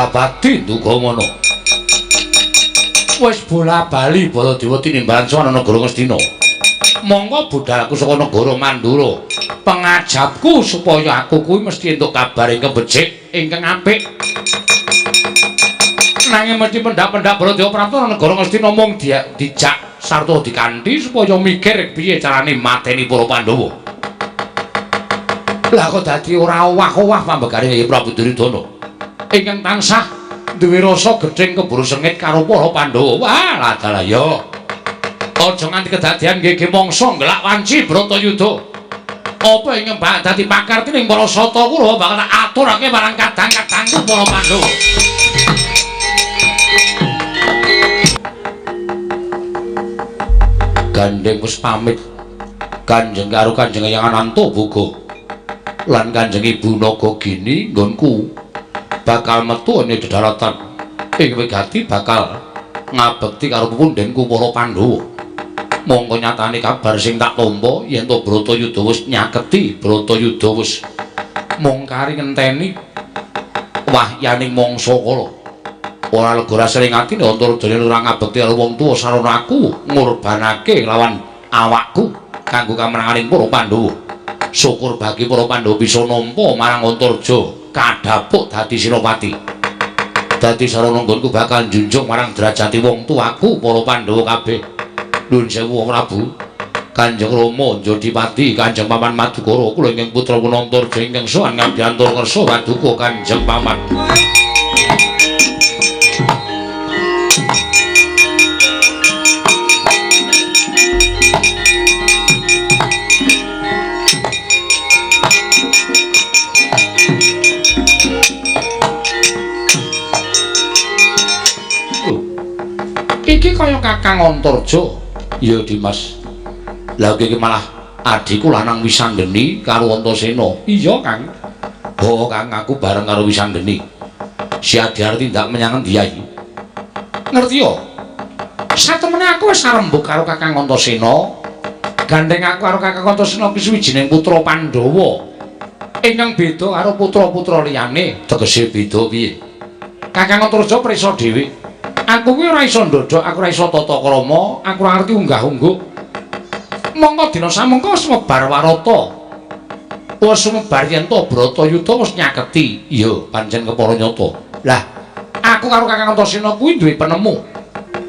Speaker 2: abadi nduga ngono. Wis bola-bali Baladewa tinimbalan sowan negara Ngastina. Monggo budhalku saka negara Mandura. Pengajapku supaya aku kuwi mesti entuk kabar ingkang becik, ingkang apik. Nanging mesti pendak-pendak Baladewa Prapta negara Ngastina mung dijak sarta dikanthi supaya mikir piye carane mateni para Pandhawa. Lah kok dadi ora owah-owah pambegare Yayi Prabu Duryudana ingkang tansah duwe rasa gedhing keburu sengit karo para Pandhawa. Wah, ladalah ya. Aja nganti kedadian gege mangsa ngelak wanci Bratayuda. Apa ingkang bakal dadi pakarti ning para sata kula bakal tak aturake marang kadang-kadangku para Pandhawa. Gandeng wis pamit Kanjeng karo Kanjeng Hyang Anantaboga lan Kanjeng Ibu Nagagini nggonku bakal metu ing dedharatan ing wigati bakal ngabekti karo pepundhenku para Pandhawa. Monggo nyatane kabar sing tak tampa yen to Bratayuda wis nyaketi, Bratayuda wis mung kari ngenteni wahyaning mangsa kala. Ora lega rasane atine Antaradya ora ngabekti karo wong tuwa sarana aku ngorbanake lawan awakku kanggo kamenanganing para Pandhawa. Syukur bagi para Pandhawa bisa nampa marang Antaradya kadhapuk dadi Senopati. Dadi sarana nggonku bakal njunjung marang derajati wong tuaku para Pandhawa kabeh. Nuwun sewu Prabu. Kanjeng Rama Jodipati, Kanjeng Paman Madukara, kula ingkang putra Antaradya ingkang sowan ngabdi antarkersa paduka Kanjeng Paman. Iki kaya Kakang Antaradya. Ya Dimas. Lah iki malah adhiku lanang Wisanggeni karo Antasena. Iya, Kang. Oh, Kang, aku bareng karo Wisanggeni. Si Adyarti ndak menyang endi Yai? Ngerti ya? Satemene aku wis arembug karo Kakang Antasena. Gandeng aku karo Kakang Antasena kuwi suwijining putra Pandhawa. Ingkang beda karo putra-putra liyane. Tegese beda piye? Kakang Antaradya prisa dhewe. Aku kuwi ora iso ndodhok, aku ora iso tata krama, aku ora ngerti unggah-ungguh. Mongko dina samengko sumebar warata. Wis sumebar yen to Bratayuda wis nyaketi. Iya, pancen kepara nyata. Lah, aku karo Kakang Antasena kuwi duwe penemu.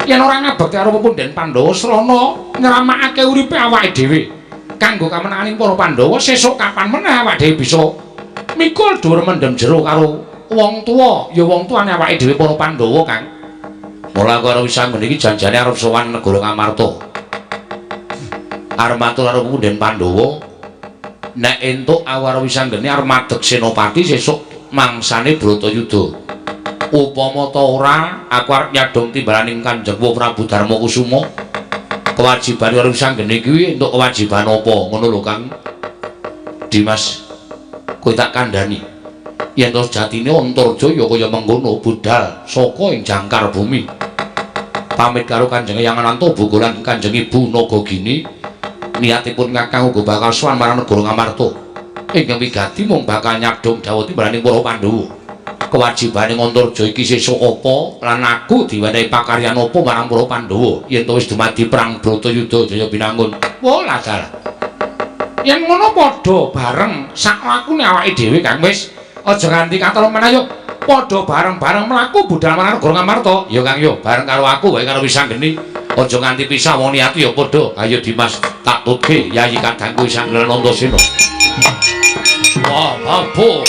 Speaker 2: Yen ora ngabekti karo pepundhen Pandhawa srana nyelamakake uripe awake dhewe kanggo kamenanganing para Pandhawa, sesuk kapan meneh awake dhewe bisa mikul dhuwur mendem jero karo wong tuwa, ya wong tuane awake dhewe para Pandhawa, Kang. Mula karo Wisanggeni iki janjane arep sowan negara Ngamarta. Arep matur karo pepundhen Pandhawa, nek entuk awara Wisanggeni arep madeg Senopati sesuk mangsane Bratayuda. Upama ta ora, aku arep nyadong timbalaning Kanjeng Prabu Darmakusuma. Kewajiban karo Wisanggeni kuwi entuk kewajiban apa? Ngono lho, Kang. Dimas, kowe tak kandhani. Yen to jatine Antaradya ya kaya mengkono budal saka ing jangkar bumi. Pamit karo Kanjeng Hyang Anantaboga lan Kanjeng Ibu Nagagini, niatipun Kakang uga bakal sowan marang negara Ngamarta. Ingkang wigati mung bakal nyadong dawuh timbalaning para Pandhawa. Kewajibane Antaradya iki sesuk apa lan aku diwenehi pakaryan apa marang para Pandhawa yen to wis dumadi perang Bratayuda Jaya Binangun. Wah, ladal. Yen ngono padha bareng sak lakune awake dhewe, Kang, wis. Aja nganti katon meneh yo. Padha bareng-bareng mlaku budal marang negara Ngamarta. Ya Kang yo, bareng karo aku wae karo Wisanggeni. Aja nganti pisah wong niati ya padha. Ayo Dimas, tak tutke Yayi kadangku Wisanggeni Antasena. Wah, babu.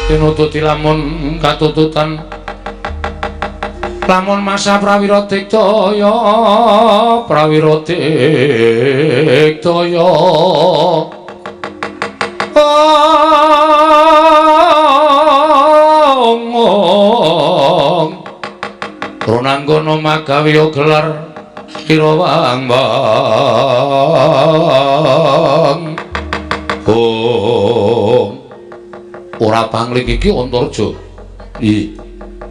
Speaker 2: Tinututi lamun katututan lamun masa prawira digdaya Ronanggono magawi gelar kira wang
Speaker 1: Ora pangling iki Antarja.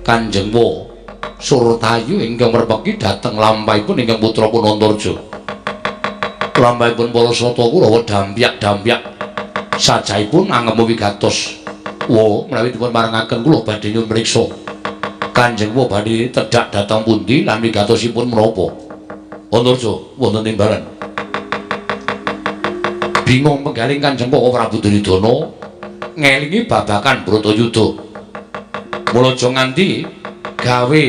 Speaker 1: Kanjeng Wa Surtayu ingkang merpeki dhateng lampahipun ingkang putrapun Antarja. Lampahipun para sata Kurawa dampyak-dampyak sajaipun angem wigatos. Wa menawi dipun marangaken kula badhe nyuwun mriksa. Kanjeng Wa badhe tedhak dhateng pundi lan wigatosipun menapa? Antarja wonten timbalan. Bingung penggaling Kanjeng Wa Prabu Duryudana ngelingi babakan Bratayuda. Mula aja nganti gawe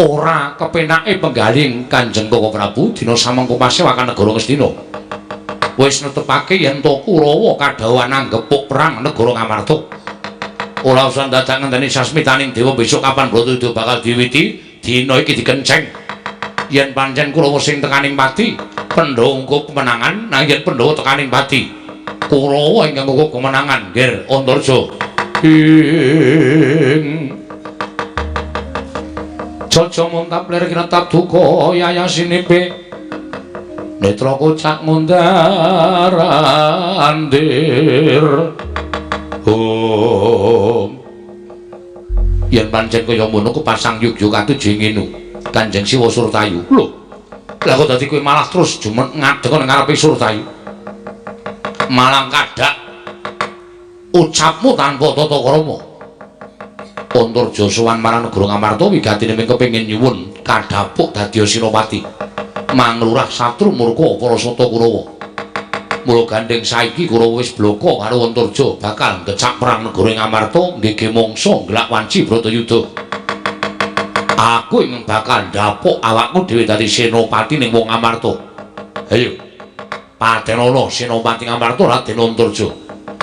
Speaker 1: ora kepenake penggaling Kanjeng Wa Prabu dina samengko pasewakan negara Ngastina. Wis netepake yen to Kurawa kadhawuhan anggepuk perang negara Ngamarta. Ora usah dadak ngenteni sasmitaning dewa besok kapan Bratayuda bakal diwiti, dina iki dikenceng. Yen pancen Kurawa sing tekaning pati, Pandhawa engko kemenangan, nang yen Pandhawa tekaning pati, Kurawa ingkang engko kemenangan, nggih Antarja. Jaja montap lir kinetap duka yayasinipe netra kocak ngundarandir. Yen pancen kaya ngono kepasang yugya katuju nginu Kanjeng Siwa Surtayu. Lho, lha kok dadi kowe malah terus jumen ngadeg nang ngarepe Surtayu. Malang kadhak ucapmu tanpa tata krama. Antarja sowan marang negara Ngamarta wigatine mung kepengin nyuwun kadhapuk dadi Sinopati. Manglurah satru murka para sata Kurawa. Mula gandeng saiki Kurawa wis bloko karo Antarja bakal ngecak perang negara Ngamarta nggege mangsa nglak wanci Bratayuda. Aku ing bakal ndapuk awakmu dhewe dadi Senopati ning wong Ngamarta. Ayo. Patenana Senopati Ngamarta Raden Antarja.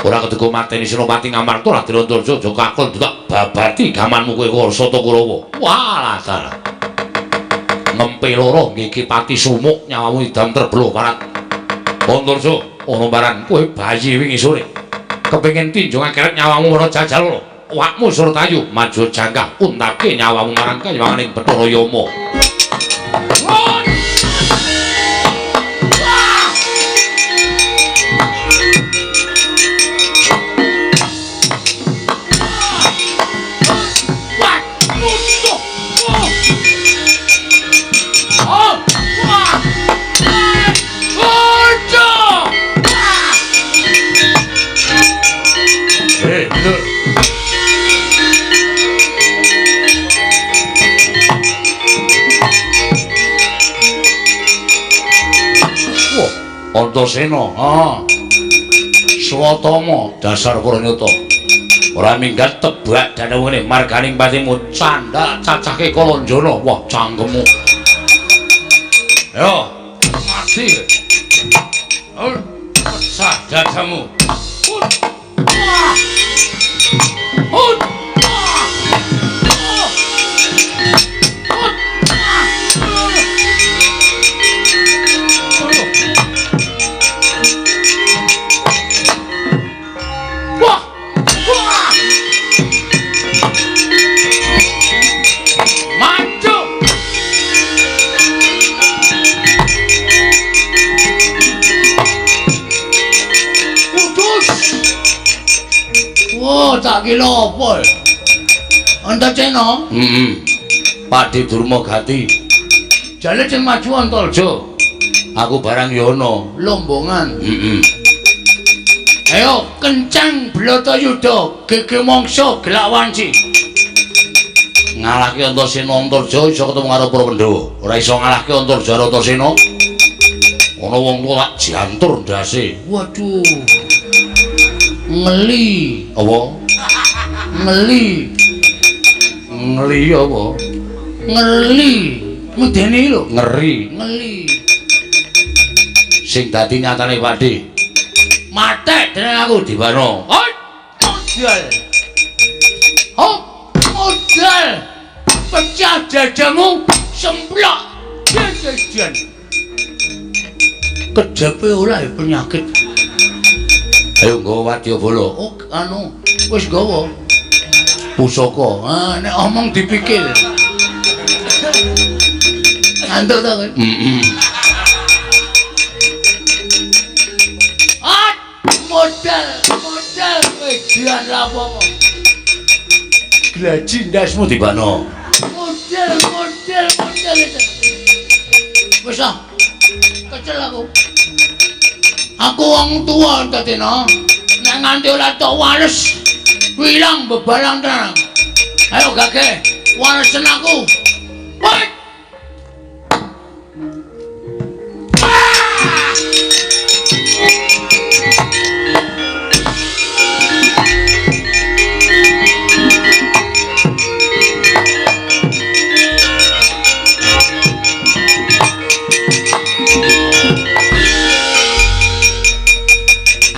Speaker 1: Ora kedego mateni Senopati Ngamarta Raden Antarja aja kakon tak babati gamanmu kowe Warsata Kurawa. Walah salah. Ngempe loro nggih Pati Sumuk nyawamu idam terbelo parat. Antarja, ana barang kowe bayi wingi sore. Kepengin tinjung akeret nyawamu ana jajal loro. Awakmu Surtayu maju jangkah untake nyawamu marang kayanganing Bathara Yama. Antasena, Swatama dasar Pranyata. Ora minggat tebak danawene marganing patimu candhak cacahke Kalanjana. Wah, cangkemmu. Yo, mati. Pecah dadamu. Tak kira apa? Antasena? Pati Durma Gati. Jale sing maju Antarja. Aku barang yono, lombongan. Ayo kencang Bratayuda, gege mangsa gelak wanci. Ngalahke Antasena Antarja iso ketemu karo para Pandhawa. Ora iso ngalahke Antarja karo Antasena. Ana wong tuwa tak jantur ndase. Waduh. Ngeli. Apa? Ngeli. Ngeli apa? Ngeli. Medeni lho. Ngeri. Ngeli. Sing dadi nyatane Pakde. Matek dening aku Diwana. Hoi. Modal. Hop. Modal. Pecah dadamu semplak. Jajan. Kedepe ora penyakit. Ayo nggawa wadyabala. Oh, anu, wis nggawa. Pusaka. Nek omong dipikir. Ngantuk ta kowe?
Speaker 3: model wedan lapo.
Speaker 2: Glaji ndasmu dibano.
Speaker 3: Model. Wis ah. Kecel aku. Aku wong tuwa dadene. Nek nganti ora tok wales, wilang bebalang tenan. Ayo gage, walesen aku. Woi.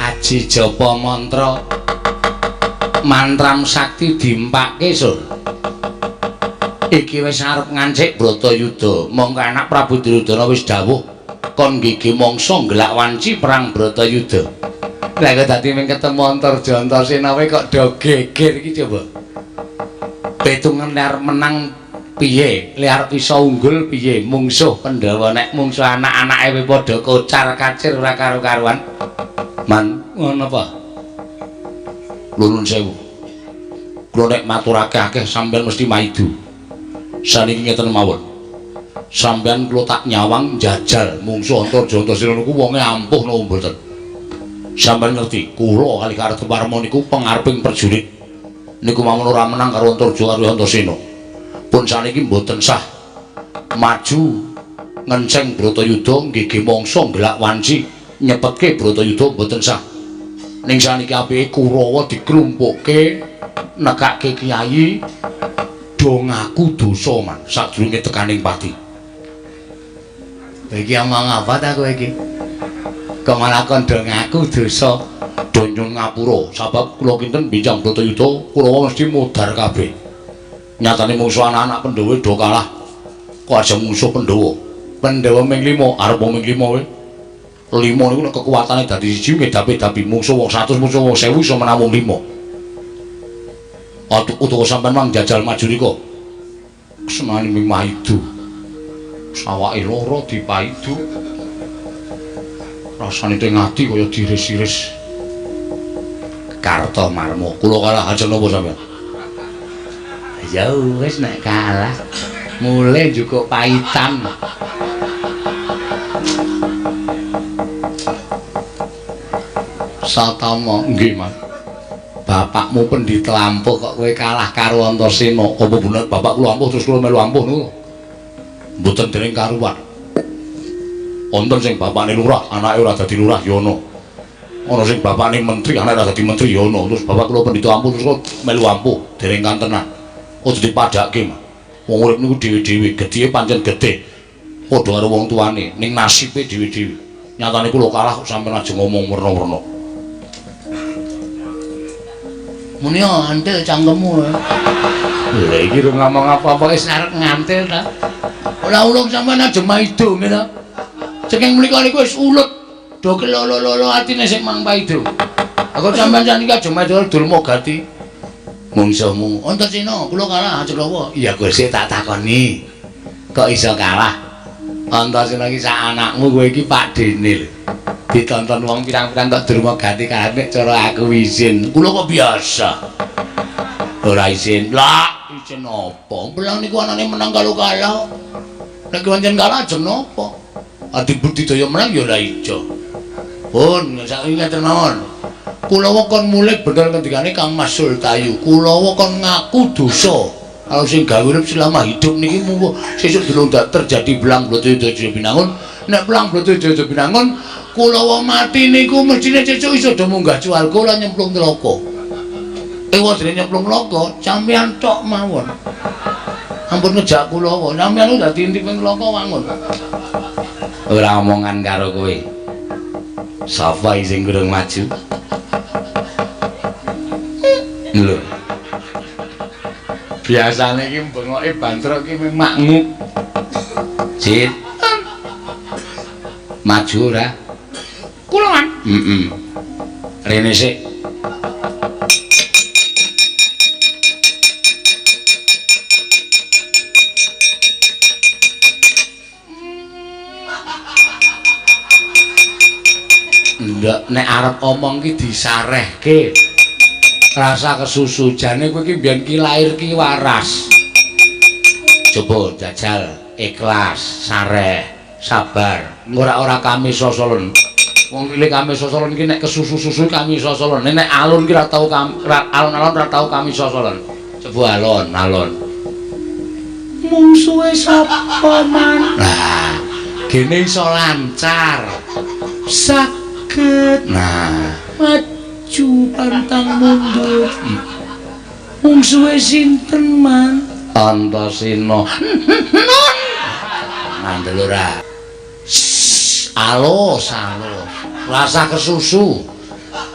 Speaker 1: Aji japa mantra mantram sakti dimpake sur iki wis arep ngancik Bratayuda mongko anak Prabu Duryudana wis dawuh kon nggige mangsa ngelak wanci perang Bratayuda lha kok dadi mung ketemu Antarja Antarsena kok do geger iki coba petungan liar menang piye liar iso unggul piye mungsuh Pandhawa nek mungsuh anak-anake padha kocar kacir ora karo-karuan man ngono apa nuwun sewu kula nek maturake akeh sampeyan mesti maidu saniki ngeten mawon sampeyan kula tak nyawang njajal mungsuh Antarja Antarsena niku wonge ampuh napa mboten sampeyan ngerti kula kali karo Warma niku pengareping prajurit niku mawon ora menang karo Antarja karo Antarsena pun saniki mboten sah maju ngenceng Bratayuda nggih mangsa ngelak wanci nyepetke Bratayuda mboten sah ning saniki apike Kurawa diklumpukke nekake kiai do ngaku dosa man sadurunge tekaning pati iki omong apa ta kowe iki kok malah kon do ngaku dosa do nyuwun ngapura sebab kula kinten bincang Bratayuda Kurawa mesti modar kabeh nyatane musuh anak-anak Pandhawa do kalah kok aja musuh Pandhawa ming 5 arep ming 5 wae 5 niku nek kekuatane dadi siji ngedapi-dapi musuh wong 100 musuh wong 1000 iso menamung 5. Utawa sampean mang jajal maju niku. Senani ming maidu. Sawake loro dipaidu. Rasane teng ati kaya diris-iris. Karta marmo. Kula kalah ajeng napa sampean? Ya wis nek kalah. Mulai juga paitan. Satama nggih Mas. Bapakmu pendhita ampuh kok kowe kalah karo Antarsena. Apa bener bapak kula ampuh terus kula melu ampuh niku? Mboten dereng karuan. Wonten sing bapakne lurah, anake ora dadi lurah ya ana. Ana sing bapakne menteri, anake ora dadi menteri ya ana. Terus bapak kula pendhita ampuh terus kula melu ampuh dereng kantenan. Ojo dipadhake, Mas. Wong urip niku dhewe-dhewe, gedhe pancen gedhe. Padha karo wong tuane, ning nasibe dhewe-dhewe. Nyatane kula kalah kok sampeyan aja ngomong werna-werna. Muni antil cangkemmu. Lha iki ora ngomong apa-apa wis arep ngantil ta. Ora ulung sampean aja maido ngene. Saking mriko niku wis ulut. Do kelolo-lolo atine sing mang paido. Aku sampean saniki aja maido dul mogati. Mungsuhmu Antarsena kula kalah aja lawa. Iya kok sik tak takoni. Kok iso kalah? Antarsena iki sak anakmu kowe iki Pak Dene lho. Ditonton wong pirang-pirang kok durma ganti karep cara aku izin. Kula kok biasa. Ora izin. Lah, izin apa? Belang niku anane menang kalau kalah. Nek pancen kalah aja napa? Adi budidaya menang ya ora ijo. Pun saiki ngaten mawon. Kulawa kon mulih bener ngendikane Kang Mas Sultayu. Kulawa kon ngaku dosa. Kalau sing gawe urip selama hidup niki munggo sesuk durung terjadi belang Bratayuda Binangun. Nek belang Bratayuda Binangun Kulawa mati niku mestine cecuk iso do munggah cualku lan nyemplung neraka. Ewa dene nyemplung neraka, sampeyan tok mawon. Ampun ngejak Kulawa, sampeyan dadi intip ing neraka wangun. Ora omongan karo kowe. Sapa sing durung maju? Lho. Biasane iki bengoke bantruk iki makmu. Jit. Maju ora? Kula kan? Rene sik. Ndak nek arep omong ki disarehke. Rasa kesusu jane kowe iki mbiyen ki lair ki waras. Coba jajal ikhlas, sareh, sabar. Ora kami sosolen. Wong cilik kami sosolen ki nek kesusu-susu kami sosolen. Nek alun ki ora tau alun-alun ora tau kami sosolen. Coba alon. Mungsuhe sapa man? Nah, gene iso lancar. Saged. Nah, maju pantang mundur. Mungsuhe sinten man? Antasena. Nun. Mandel ora. Alus. Rasa kesusu.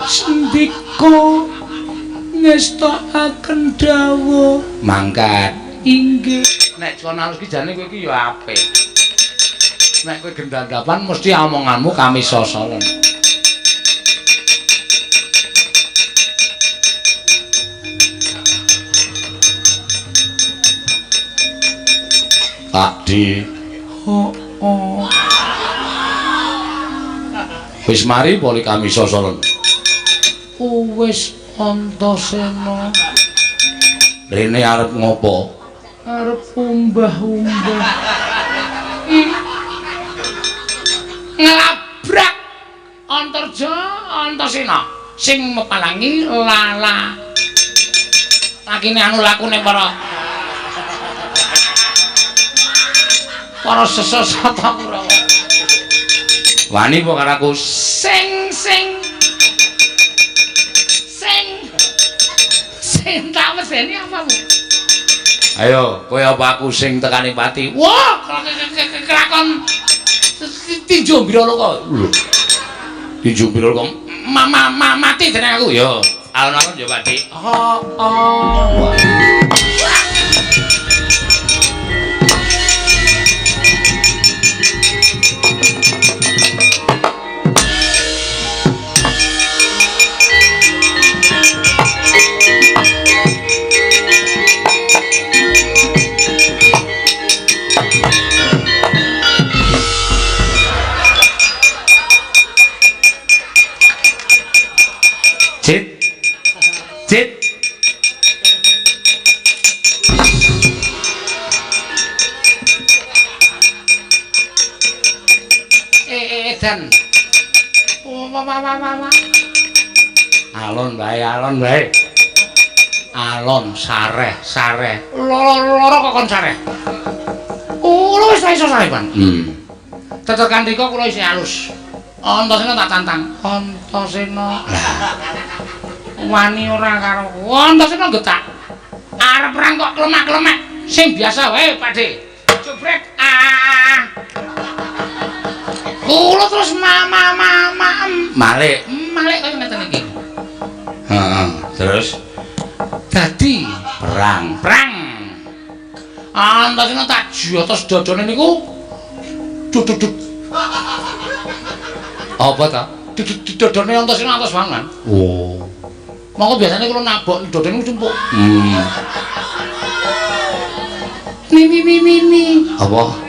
Speaker 1: Sendika ngestokaken dawuh. Mangkat. Inggih. Nek kon alus ki jane kowe iki ya apik. Nek kowe gendhandapan mesti omonganmu kami sosolen. Pakdi. Oh. Wis mari poli kami sosolen. Wis Antasena. Rene arep ngopo? Arep umbah-umbah. Ngelabrak Antarja Antasena sing mepalangi lala. Lakine anu lakune para sesosata Kurawa. Wani apa karaku sing tak meseni apamu? Ayo, kowe apa aku sing tekani pati? Wah, kelakon tinju mbira kok. Tinju mbira kok mati jeneng aku ya. Alon-alon ya pati. Oh. Cit. Dan. Alon bae. Alon sareh. Loro kok kon sareh. Kula wis iso sareh, Pan. Tetekan rika kula isih halus. Antasena tak tantang. Antasena. Wani ora karo Antasena getak. Arep perang kok klemak-klemek. Sing biasa wae, Pakde. Jobrek. Kula terus Malik kaya ngeten iki. Heeh, terus dadi perang. Antasena tak jotos dodone niku. Duduk. Apa ta? Dodone Antasena atos banget. Oh. Monggo biasane kula nabok dodone cumpuk. Mimi. Apa?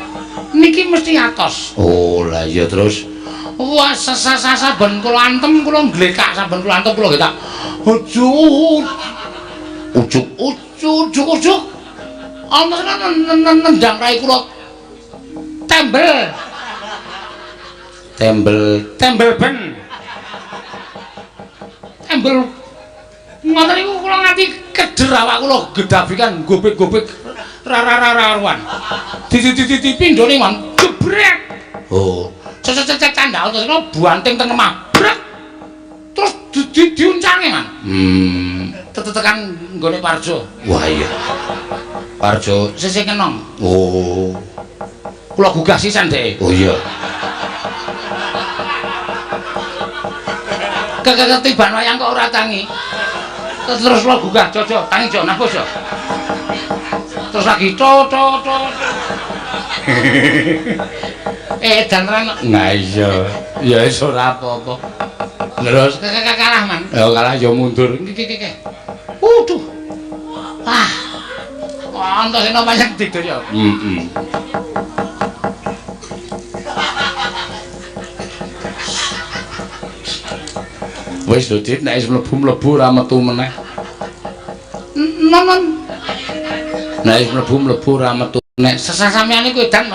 Speaker 1: Niki mesti atos. Oh, lah iya terus. Wah, saben kula antem kula nglekak saben kula antem kula getak. Ujuk. Antasena nendang rai kula. Tembel ben. Ngoten niku kula nganti keder awak kula gedabikan gobek-gobek rararuan. Dipindhone man jebrek. Oh. Cecek candhal terus buanting teng lemah. Brek. Terus diuncange man. Tetekan nggone Parjo. Wah iya. Parjo sesuk kenong. Oh. Kula gugah sisan dhek. Oh iya. Ketiban wayang kok ora tangi. Terus lo gugah jojo tangi jo nafus jo. Terus lagi to. Dan nah iya ya wis ora apa-apa. Terus kalah man. Ya kalah ya mundur. Iki. Waduh. Wah. Antasena banyak digdoyo. Wis Dit nek wis mlebu ora metu meneh.
Speaker 3: non. Nek wis mlebu ora metu. Nek sesampeyan iku edan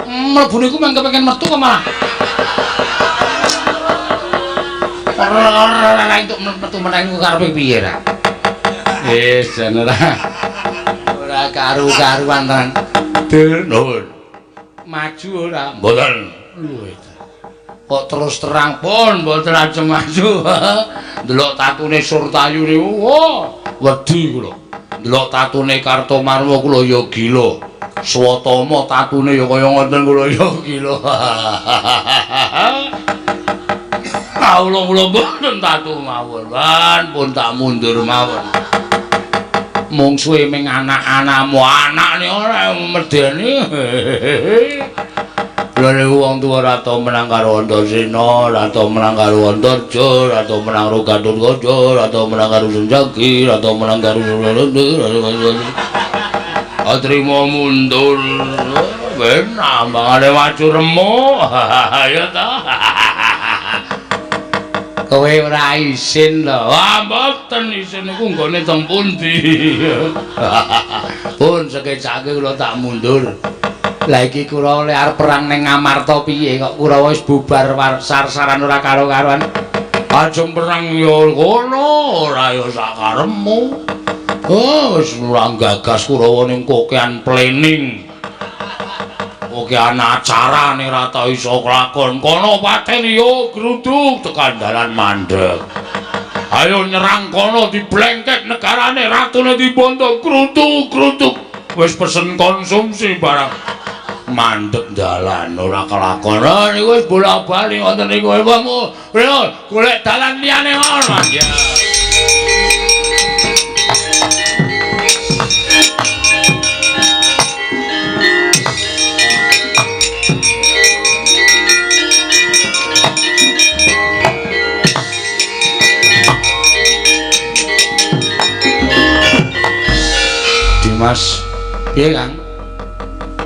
Speaker 3: mlebu niku mung kepengin metu kok malah. Ora entuk metu meneh ku karepe piye ra? Wis jan ora karu-karuan tenan.
Speaker 2: Nuwun.
Speaker 3: Maju ora?
Speaker 2: Mboten.
Speaker 3: Kok terus terang pun mboten ajeng maju. Delok tatune Surtayu niku, wah, wedi kula. Delok tatune Kartomarma kula ya gila. Swatama tatune ya kaya ngoten kula ya gila. Kawula kula mboten tatu mawon, pun tak mundur mawon. Mung suwe ming anak-anakmu, anakne ora medeni. Lha niku wong tuwa ora tau menang karo Antasena, ora tau menang karo Antarja, ora tau menang karo Gatotkaca, ora tau menang karo Senjaki, ora tau menang karo Atrima mundur. Ben ambangane maju remo. Ya ta. Kowe ora isin lho. Wah, mboten isin niku nggone teng pundi. Pun sekecake kula tak mundur. Lah iki Kurawa lek arep perang ning Ngamarta piye kok Kurawa wis bubar sar-saran ora karo-karoan. Ajeng perang ya ngono, ora ya sakarepmu. Oh, wis ora gagas Kurawa ning kokean plening. Kokean acara ning ora tau iso kelakon. Kono pateni yo gruduk tekan dalan mandeg. Ayo nyerang kono diblengket negarane ratune dibondo gruduk-gruduk. Wis pesen konsumsi barang. Mandek dalan ora kelakon. Niku wis bolak-balik wonten niku wong. Golek dalan liyane ngono. Ya. Dimas, piye Kang?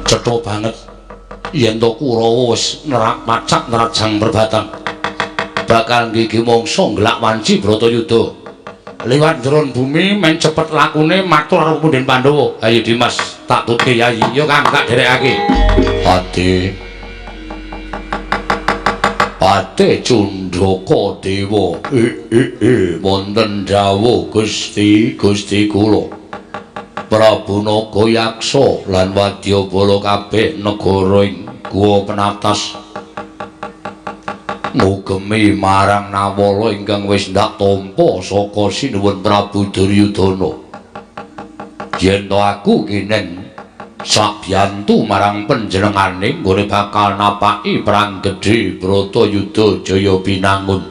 Speaker 3: Cetha banget yen to Kurawa wis nerak macak nerajang perbatang bakal nggih mangsa nglak wanci Bratayuda liwat jron bumi men cepet lakune matur karo Punden Pandhawa. Ayo Dimas tak tuke yayi yo Kang tak derekake. Ate Cundaka Dewa wonten dawuh Gusti kula Prabu Nagayaksa lan Wadyabala kabeh negara ing Guwa Penatas ngugemi marang Nawala ingkang wis ndak tampa saka sinuwun Prabu Duryudana. Yen to aku kinen sabyantu marang panjenengane nggone bakal napaki perang gedhe Bratayuda Jaya Pinangun.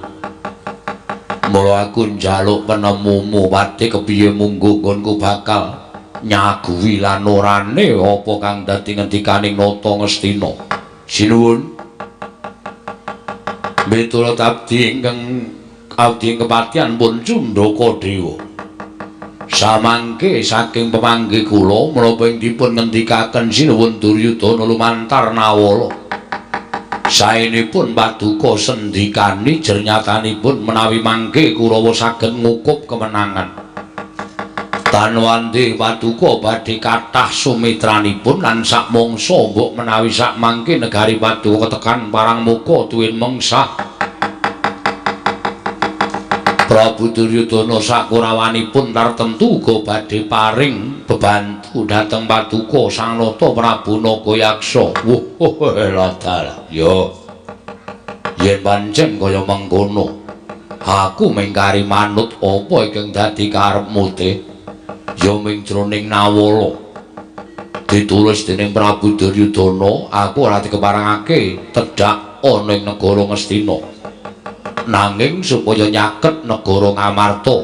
Speaker 3: Mula aku njaluk penemumu pati kepiye munggo nggonku bakal nyaguhi lan orane apa kang dadi ngendikaning Nata Ngastina. Sinuwun. Miturut abdi kepatihan pun Cundaka Dewa. Samangke saking pemanggi kula menapa ing dipun ngendikaken sinuwun Duryudana lumantar Nawala. Saenipun paduka sendikani jernyatanipun menawi mangke Kurawa saged ngukup kemenangan. Tanwandi paduka badhe kathah sumitranipun lan sak mangsa mbok menawi sak mangke negari paduka tekan parang muka tuwin mengsah. Prabu Duryudana sakurawanipun tartemtu uga badhe paring bebantu dhateng paduka Sang Nata Prabu Nagayaksa. Ladal. Yo. Yen pancen kaya mengkono, aku mengkari manut apa ingkang dadi karepmu te? Ya ming jroning Nawala ditulis dening Prabu Duryudana aku ora dikeparengake tedhak ana ing negara Ngastina nanging supaya nyaket negara Ngamarta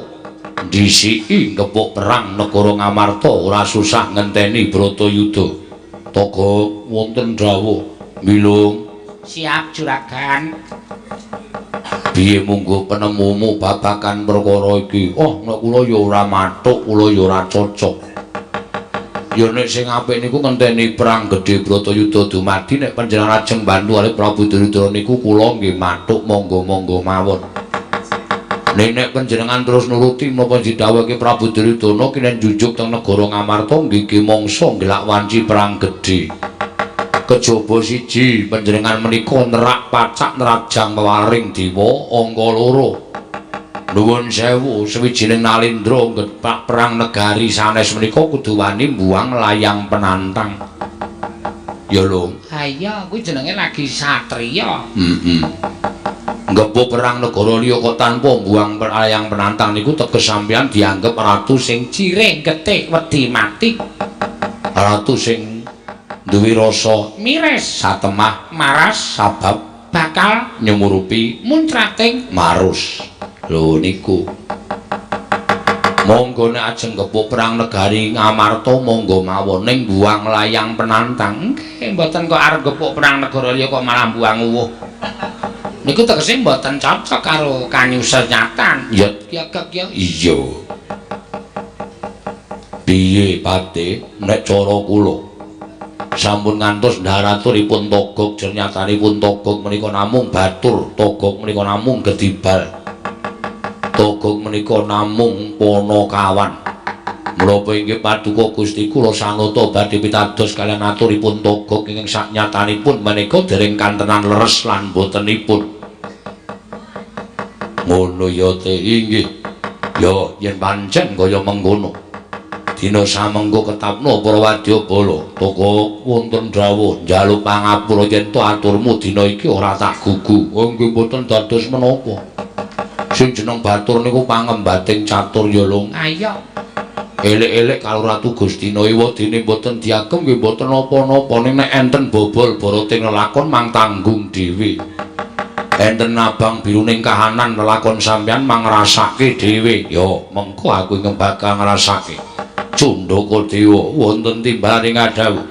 Speaker 3: ndhisiki ngepuk perang negara Ngamarta ora susah ngenteni Bratayuda. Taga wonten dawuh milung siap juragan. Piye munggo penemumu babakan perkara iki? Oh, nek kula ya ora mathuk, kula ya ora cocok. Ya nek sing apik niku ngenteni perang gedhe Bratayuda dumadi nek panjenengan ajeng bantu kalih Prabu Duryudana niku kula nggih mathuk monggo-monggo mawon.
Speaker 2: Nek panjenengan terus nuruti menapa didhawuhake Prabu Duryudana kinen jujuk teng negara Ngamarta nggih mangsa ngelak wanci perang gedhe. Kejaba siji panjenengan menika nerak pacak nerajang pewaring dewa angka 2. Nuwun sewu sawijining nalindra ngepak perang negari sanes menika kudu wani mbuang layang penantang. Ya lho.
Speaker 1: Ha iya kuwi jenenge lagi satriya.
Speaker 2: Nggebuk perang negara liya kok tanpa mbuang layang penantang niku teges sampeyan dianggep ratu sing
Speaker 1: Cireng ketik wedi mati.
Speaker 2: ratu sing duwe rasa
Speaker 1: Mires
Speaker 2: satemah
Speaker 1: maras
Speaker 2: sabab
Speaker 1: bakal
Speaker 2: nyumurupi
Speaker 1: muncrating
Speaker 2: marus. Lho niku. Monggo nek ajeng nggebuk perang negari Ngamarta monggo mawon ning mbuang layang penantang.
Speaker 1: nggih mboten kok arep gepuk perang negara liya kok malah mbuang uwuh. Niku tegese mboten cocok karo kanyusenyatan.
Speaker 2: Ya
Speaker 1: Ya kek ya.
Speaker 2: iya. Piye Pate nek cara kula sampun ngantos ndaraturipun togog jenyatanipun togog menika namung batur, togog menika namung gedibal. Togog menika namung Panakawan. Menapa inggih paduka Gusti kula sanata badhe pitados kaliyan aturipun togog ingkang saknyatanipun menika dereng kantenan leres lan botenipun. Ngono ya te inggih. Ya yen pancen kaya mengkono. Dina samengko ketapno para wadyabala, toko wonten dawuh njaluk pangapura yen to aturmu dina iki ora tak gugu. Oh nggih mboten dados menapa. Sing jeneng batur niku pangembating catur ya lho.
Speaker 1: Ha iya.
Speaker 2: Elek-elek kalau Ratu Gustina Iwa dene mboten diagem nggih mboten napa-napa ning nek enten bobol boroting lelakon mang tanggung dhewe. Enten abang biruning kahanan lelakon sampeyan mang ngrasake dhewe. Yo mengko aku ingkang bakal ngrasake. Cundaka Dewa wonten timbaling adhawu.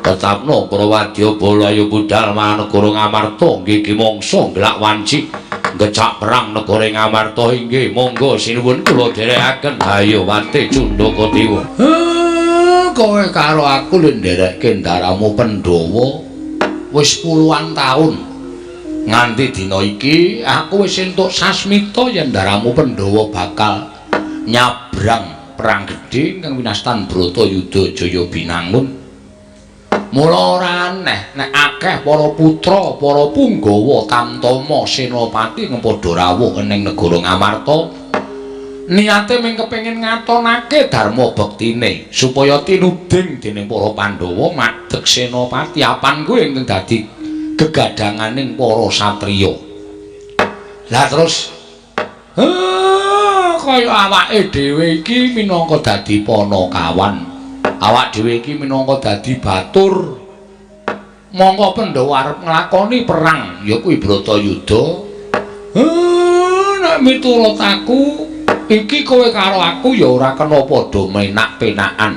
Speaker 2: Tetapno para wadyabala ayo budal marang negara Ngamarta nggih ki mangsa ngelak wanci. Ngecak perang negara Ngamarta inggih monggo sinuwun kula dherekaken ayo wate Cundaka Dewa.
Speaker 1: Kowe karo aku lho nderekke ndaramu Pandhawa wis puluhan taun. Nganti dina iki aku wis entuk sasmita yen ndaramu Pandhawa bakal nyabrang perang gedhe ingkang winastan Bratayuda Jaya Binangun. Mula ora aneh nek akeh para putra, para punggawa Tamtama Senapati padha rawuh ning negara Ngamarta niate mung kepengin ngatonake dharma bektine supaya tinuding dening para Pandhawa madheg Senapati apan kuwi ingkang dadi gegadhanganing para satriya. Lah terus kaya awake dhewe iki minangka dadi Panakawan. Awak dhewe iki minangka dadi batur. Monggo Pandhawa arep nglakoni perang ya kuwi Bratayuda. Nek miturut aku iki kowe karo aku ya ora kena padha menak-penakan.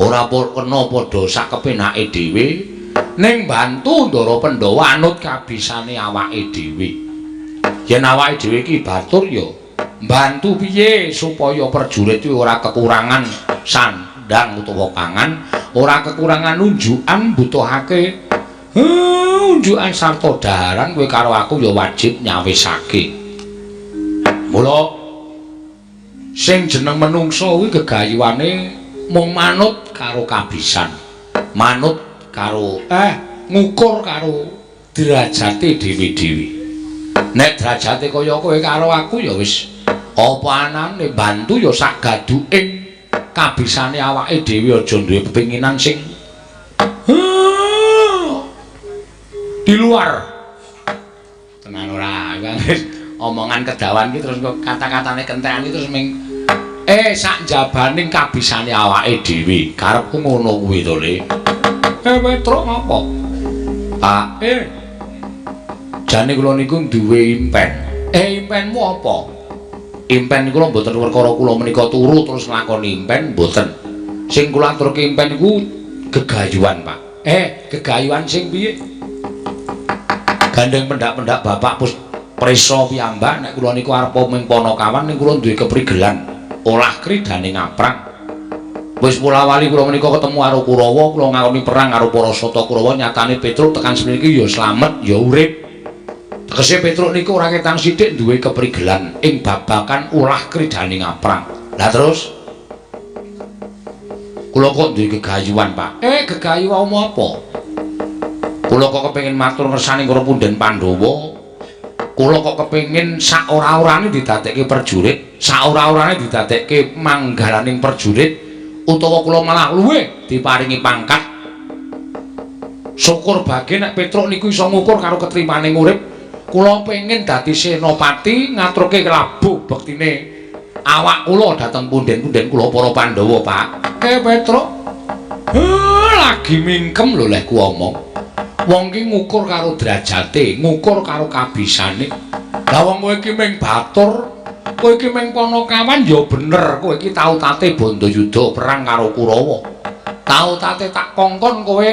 Speaker 1: Ora kena padha sak kepenake dhewe ning bantu Ndara Pandhawa anut kabisane awake dhewe. Yen awake dhewe iki batur ya mbantu piye supaya prajurit kuwi ora kekurangan sandang utawa pangan, ora kekurangan unjukan butuhake unjukan sarta daharan kowe karo aku ya wajib nyawisake. Mula sing jeneng menungsa kuwi gegayuhane mung manut karo kabisan. Manut karo ngukur karo derajate dhewe-dhewe. Nek derajate kaya kowe karo aku ya wis apa anane bantu ya sak gaduking kabisane awake dhewe aja duwe pepinginan sing di luar. Tenan ora omongan kedawan iki terus kok kata-katane kentekan iki terus ming sak jabaning kabisane awake dhewe. Karepku ngono kuwi to, Le. Petruk ngopo? Pak, jane kula niku duwe impen. Impenmu apa? Impen kula mboten perkara kula menika turu terus nglakoni impen mboten. Sing kula aturke impen niku gegayuhan, Pak. Gegayuhan sing piye? Gandeng pendak-pendak Bapak Prisa piyambak nek kula niku arep ming Panakawan ning kula duwe keprigelan olah kridane ngaprang. Wis mula wali kula menika ketemu karo Kurawa, kula ngakoni perang karo para Sata Kurawa nyatane Petruk tekan semene iki ya slamet ya urip. Tegese Petruk niku ora ketang sithik duwe keprigelan ing babagan ulah kridaning aprang. Lah terus kula kok duwe gegayuhan, Pak. Gegayuhan apa? Kula kok kepengin matur ngersani karo Punden Pandhawa. Kula kok kepengin sak ora-orane didadekke prajurit, sak ora-orane didadekke manggalaning prajurit utawa kula malah luwih diparingi pangkat. Syukur bage nek Petruk niku iso ngukur karo ketrimaning urip. Kula pengin dadi senopati ngaturke kelabuh bektine awak kula dhateng punden-punden kula para Pandhawa, Pak. Petruk. Lagi mingkem lho leh ku omong. Wong ki ngukur karo derajate, ngukur karo kabisane. Lah wong kowe iki ming batur, kowe iki ming Panakawan ya bener, kowe iki tau tate Bandayuda perang karo Kurawa. Tau tate tak kongkon kowe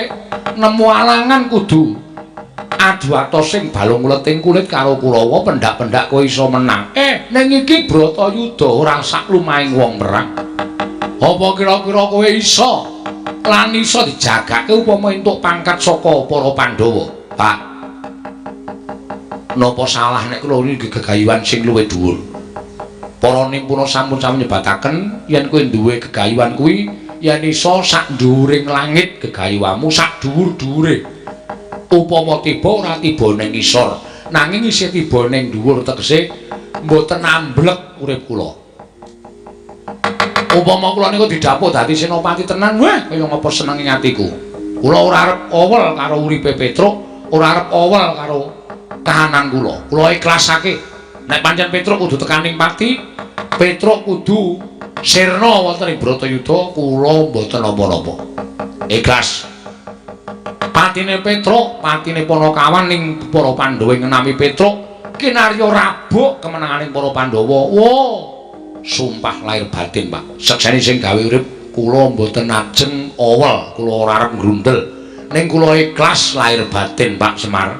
Speaker 1: nemu alangan kudu adu atos sing balung leting kulit karo Kurawa, pendak-pendak kowe iso menang. Ning iki Bratayuda ora sak lumahing wong perang. Apa kira-kira kowe iso lan iso dijagake upama entuk pangkat saka para Pandhawa, Pak? Napa salah nek kula niki gegayuhan sing luwih dhuwur? Para nimpuna sampun sami nyebataken yen kowe duwe gegayuhan kuwi yen iso sak dhuwuring langit gegayuhanmu, sak dhuwur-dhuwure. Upama tiba ora tiba ning isor, nanging isih tiba ning dhuwur tegese mboten amblek urip kula. Upama kula niku didhapuk dadi senopati tenan, wah kaya ngapa senenge atiku. Kula ora arep owel karo uripe Petruk, ora arep owel karo kahanan kula. Kula ikhlasake. Nek pancen Petruk kudu tekaning pati, Petruk kudu sirna wonten ing Bratayuda, kula mboten napa-napa. Ikhlas. Patine Petruk, patine Panakawan ning para Pandhawa ngenami Petruk, kinarya rabuk kemenanganing para Pandhawa. Wo, sumpah lahir batin, Pak. Sekseni sing gawe urip kula mboten ajeng owel, kula ora arep ngrundel. Ning kula ikhlas lahir batin, Pak Semar.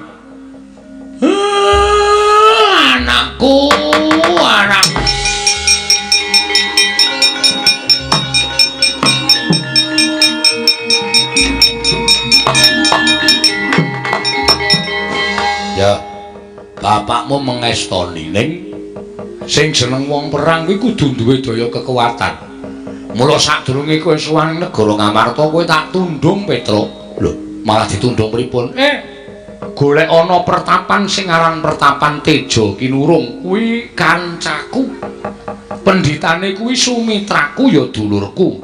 Speaker 1: Anakku, anakku. Ya, bapakmu mengestoni ning sing jeneng wong perang kuwi kudu duwe daya kekuatan. Mula sadurunge kowe sowan negara Ngamarta kowe tak tundung, Petruk. Lho, malah ditundung pripun? Golek ana pertapan sing aran Pertapan Teja Kinurung kuwi kancaku. Pendhitane kuwi sumitraku ya dulurku.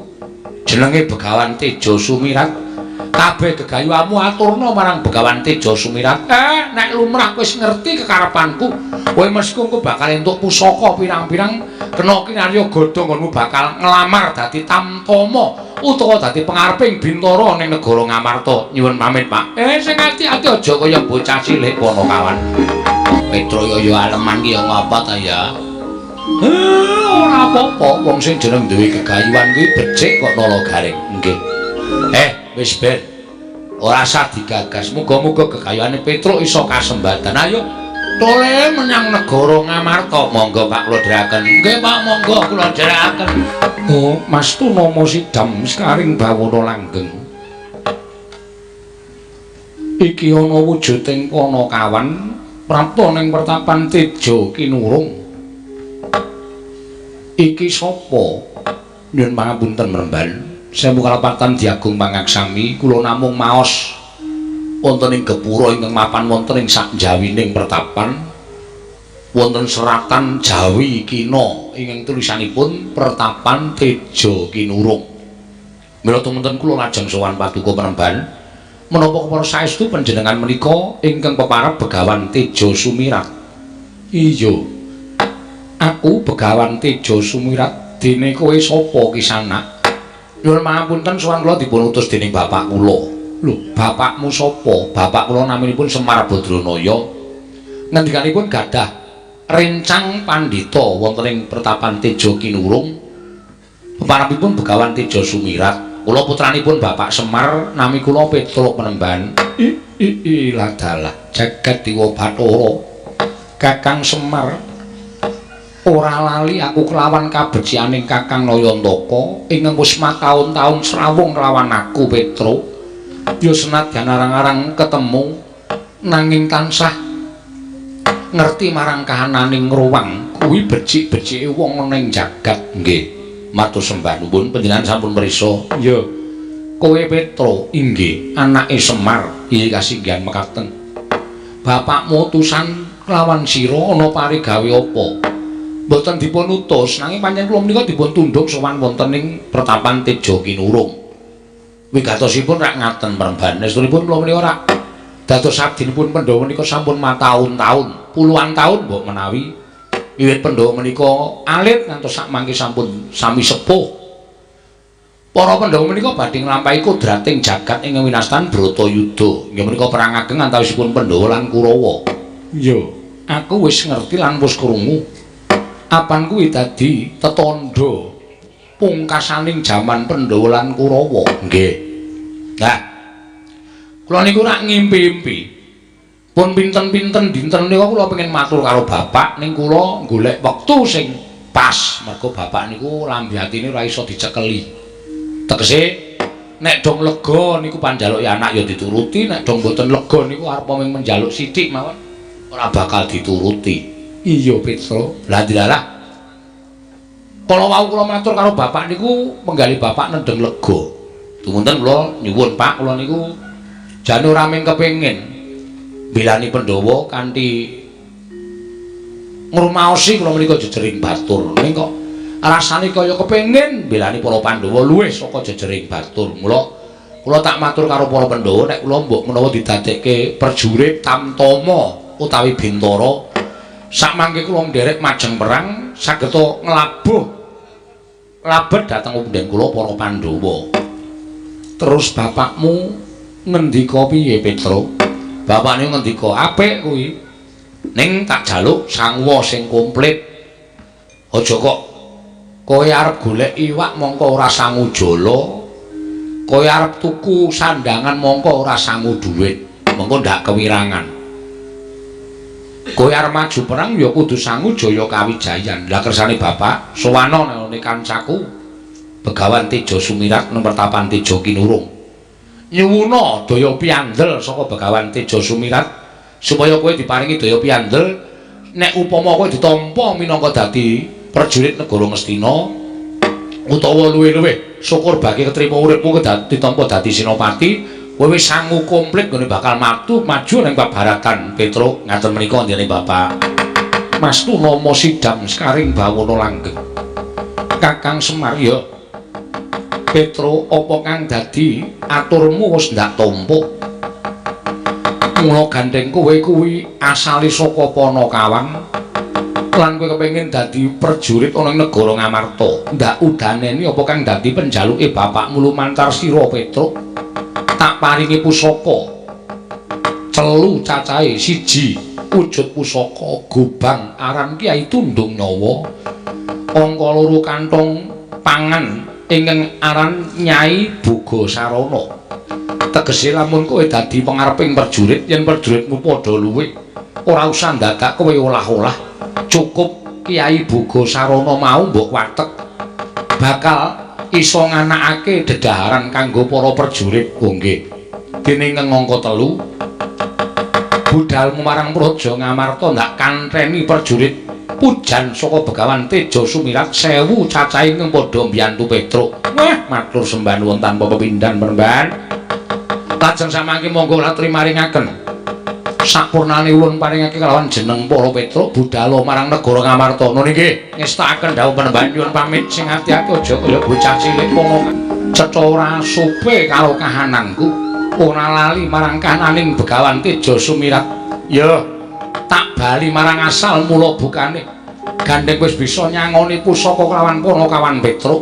Speaker 1: Jenenge Begawan Teja Sumirat. Kabeh gegayuhanmu aturna marang Begawan Teja Sumirat. Nek lumrah wis ngerti kekarepanku, kowe mesti engko bakal entuk pusaka pirang-pirang kena kinarya godhong nggonmu bakal nglamar dadi tamtama utawa dadi pengareping Bintara ning negara Ngamarta. Nyuwun pamit, Pak. Sing ati-ati aja kaya bocah cilik Panakawan. Petruk ya aleman ki ya ngapa ta ya? Ora apa-apa, wong sing jeneng duwe gegayuhan kuwi becik kok nala garing. Nggih. Wis ben. Ora usah digagas. Muga-muga gegayuhane Petruk iso kasembadan. Ayo tole menyang negara Ngamarta. Monggo Pak kula dherekaken. Nggih Pak, monggo kula dherekaken. Oh, Mas Tunama Sidam sekaring bawana langgeng. Iki ana wujuding Panakawan prapta ning Pertapan Teja Kinurung. Iki sapa? Nyuwun pangapunten Mremban. Sewu kalapatan Diagung Pangaksami, kula namung maos wonten ing gapura ingkang mapan wonten ing sakjawining pertapan wonten seratan Jawi Kina ingkang tulisanipun Pertapan Teja Kinurung. Mila tumunten kula lajeng sowan Paduka Penemban menapa kepara saestu panjenengan menika ingkang peparab Begawan Teja Sumirat. Iya. Aku Begawan Teja Sumirat. Dene kowe sapa Kisanak? Nyuwun pangapunten sowan kula dipun utus dening bapak kula. Lho, bapakmu sapa? Bapak kula naminipun Semar Badranaya. Ngendikanipun gadah rencang pandhita wonten ing Pertapan Teja Kinurung. Peparabipun Begawan Teja Sumirat. Kula putranipun Bapak Semar, nami kula Petruk Penemban. Ladalah jagat Dewa Bathara. Kakang Semar ora lali aku kelawan kabecianing Kakang Nayantaka ingkang wis mataun-taun srawung kelawan aku Petruk. Ya senadyan arang-arang ketemu nanging tansah ngerti marang kahananing ruwang kuwi becik-becike wong ning jagat. Nggih. Matur sembah nuwun panjenengan sampun prisa. Ya. Kowe Petro inggih anake Semar. Iya kasinggihan mekaten. Bapakmu utusan lawan sira ana parigawe apa? Mboten dipun utus nanging pancen kula menika dipun tunduk sowan wonten ing Pertapan Teja Kinurung. Wigatosipun rak ngaten Premban. Estunipun kula menika rak dados abdinipun Pandhawa menika sampun mataun-taun, puluhan taun mbok menawi wiwit Pandhawa menika alit ngantos sak mangke sampun sami sepuh. Para Pandhawa menika badhe nglampahi kodrating jagat ing winastan Bratayuda. Inggih menika perang ageng antawisipun Pandhawa lan Kurawa. Iya, aku wis ngerti lan wis krungu. Apan kuwi dadi tetandha pungkasaning jaman Pandhawa lan Kurawa. Nggih. Nah, kula niku rak ngimpi-impi. Pun pinten-pinten dinten niku kula pengen matur karo bapak ning kula golek wektu sing pas. Mergo bapak niku lambe atine ora iso dicekeli. Tegese nek dong lega niku panjaluke anak ya dituruti, nek dong mboten lega niku arep mung menjaluk sithik mawon ora bakal dituruti. Iya Petro. Lah dilalah. Kala wau kula matur karo bapak niku penggali bapak nendeng lega. Dumunten kula nyuwun Pak, kula niku jane ora mung kepengin belani Pandhawa kanthi ngrumaosi kula menika jejering batur. Ning kok rasane kaya kepengin belani para Pandhawa luwih saka jejering batur. Mula kula tak matur karo para Pandhawa nek kula mbok menawa didadekke prajurit Tamtama utawi Bintara sakmangke kula nderek majeng perang sageta nglabuh labet dhateng punden kula para Pandhawa. Terus bapakmu ngendika piye Petro? Bapakne ngendika apik kuwi. Ning tak jaluk sangwa sing komplit. Aja kok kowe arep golek iwak mongko ora sangu jala. Kowe arep tuku sandangan mongko ora sangu dhuwit. Mongko ndak kewirangan. Kowe arep maju perang ya kudu sangu jaya kawijayan. Lah kersane bapak sowana nek kancaku Begawan Teja Sumirat nang Pertapan Teja Kinurung. Nyuwuna daya piandel saka Begawan Teja Sumirat supaya kowe diparingi daya piandel nek upama kowe ditampa minangka dadi prajurit negara Ngastina utawa luwih-luwih syukur bagi ketrima uripmu ditampa dadi senopati, kowe wis sangu komplit nggone bakal maju ning pabaratan Petro. Ngaten menika ndene Bapak. Mastu nama sidam sekaring bawana langgeng. Kakang Semar ya. Petro, apa kang dadi aturmu wis ndak tampa? Mula gandeng kowe kuwi asale saka Panakawan lan kowe kepengin dadi prajurit ana ing negara Ngamarta. Ndak udaneni apa kang dadi penjaluke bapakmu lumantar sira Petro? Tak paringi pusaka. Celu cacahe siji, wujud pusaka gobang aran Kyai Tundung Nyawa. Angka loro kantong pangan ingkang aran Nyai Bogasarana. Tegese lamun kowe dadi pangareping prajurit yen prajuritmu padha luwih ora usah ndadak kowe olah-olah, cukup Kyai Bogasarana mau mbok watek bakal iso nganakake dedaharan kanggo para prajurit. Nggih. Dene angka 3 budhalmu marang Praja Ngamarta ndak kantheni prajurit pujan saka Begawan Teja Sumirat 1000 cacahe ingkang padha mbiyantu Petro. Wah, matur sembah nuwun tanpa pepindhan Premban. Lajeng samangke monggo latrimaringaken sapurnane ulun paringake kalawan jeneng para Petro budhal marang negara Ngamarta. Nun nggih ngestakaken dawuh Premban nyuwun pamit sing ati-ati aja kaya bocah cilik pomo cetha ora supe karo kahananku. Ora lali marang kahananing Begawan Teja Sumirat. Ya tak bali marang asal mula bukane gandeng wis bisa nyangoni pusaka kelawan Panakawan Petro.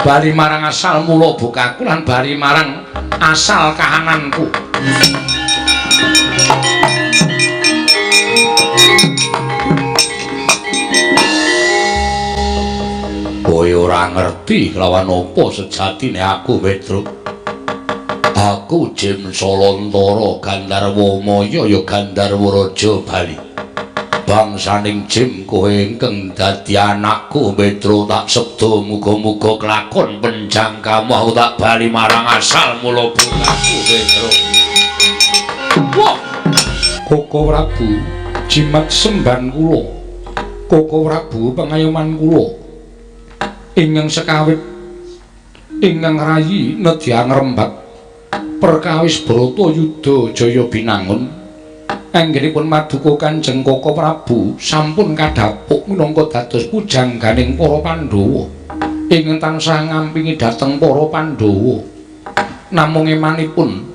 Speaker 1: Bali marang asal mula bukaku lan bali marang asal kahananku. Kowe ora ngerti kelawan apa sejatine aku Petro. Aku Jem Salantara Gandharwa Maya ya Gandharwa Raja Bali. Bangsaning Jem kowe ingkang dadi anakku Petro tak sebda muga-muga kelakon penjangkamu aku tak bali marang asal mula bukaku Petro. Wah! Koko Prabu jimat semban kula Koko Prabu pangayoman kula ingkang sekawit ingkang rayi nedya ngrembak perkawis Bratayuda jaya binangun anggenipun maduka Kanjeng Koko Prabu sampun kadhapuk minangka dados pujangganing para Pandhawa ingkang tansah ngampingi dhateng para Pandhawa namung emanipun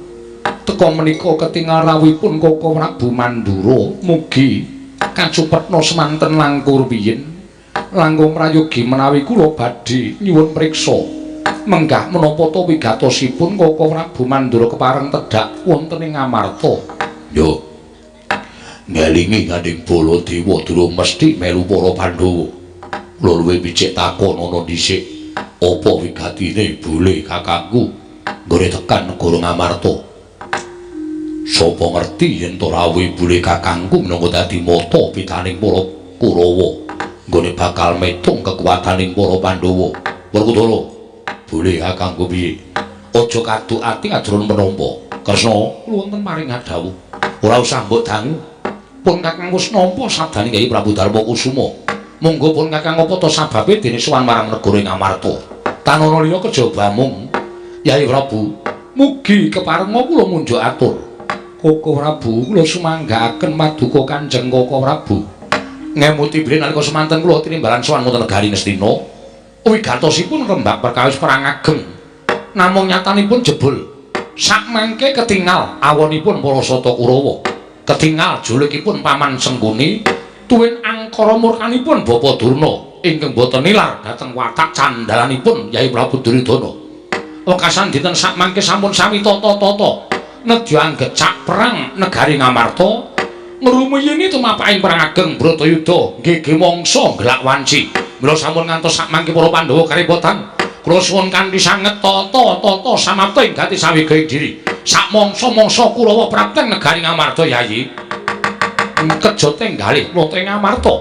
Speaker 1: teka menika ketingal rawuhipun Koko Prabu Mandura mugi kacupetna semanten langkung rumiyin langkung prayogi menawi kula badhe nyuwun priksa menggah menapa ta wigatosipun Koko Prabu Mandura kepareng tedhak wonten ing Ngamarta.
Speaker 2: Yo ngelingi Kanjeng Baladewa durung mesti melu para Pandhawa. Kula luwih becik takon ana dhisik apa wigatine bole kakangku nggone tekan negara Ngamarta. Sapa ngerti yen to rawuh bule kakangku menapa dadi mata pitaning para Kurawa nggone bakal metung kekuwataning para Pandhawa. Werkudara, bule kakangku piye? Aja kaduk ati aduran menapa. Kresna
Speaker 1: Wonten maring dawuh.
Speaker 2: ora usah mbok dangu.
Speaker 1: Pun Kakang wis nampa sabdane Kyai Prabu Darma Kusuma. Monggo pun Kakang apa ta sababe dene sowan marang negara Ngamarta. Tanana liya kejaba mung Kyai Prabu mugi keparenga kula munjuk atur. Koko Prabu kula sumanggaaken maduka Kanjeng Koko Prabu. Ngemuti bilih nalika semanten kula tinimbalan sowan wonten negari Ngastina. Wigatosipun rembak perkawis perang ageng. Namung nyatanipun jebul sakmangke ketingal awonipun para Sata Kurawa. Ketingal julikipun Paman Sengkuni tuwin angkara murkanipun Bapa Durna ingkang boten nilar dhateng watak candalanipun Kyai Prabu Duryudana. Wekasan dinten sakmangke sampun sami tata-tata nedya anggecak perang negari Ngamarta ngrumiyini tumapaking perang ageng Bratayuda nggih mangsa gelak wanci. Mila sampun ngantos sakmangke para Pandhawa karepotan kula suwun kanthi sanget tata-tata samapta ing gati sawigaing diri. Sak mangsa-mangsa Kurawa prapteng negari Ngamarta Yayi. Kejote ngalih kula teng Ngamarta.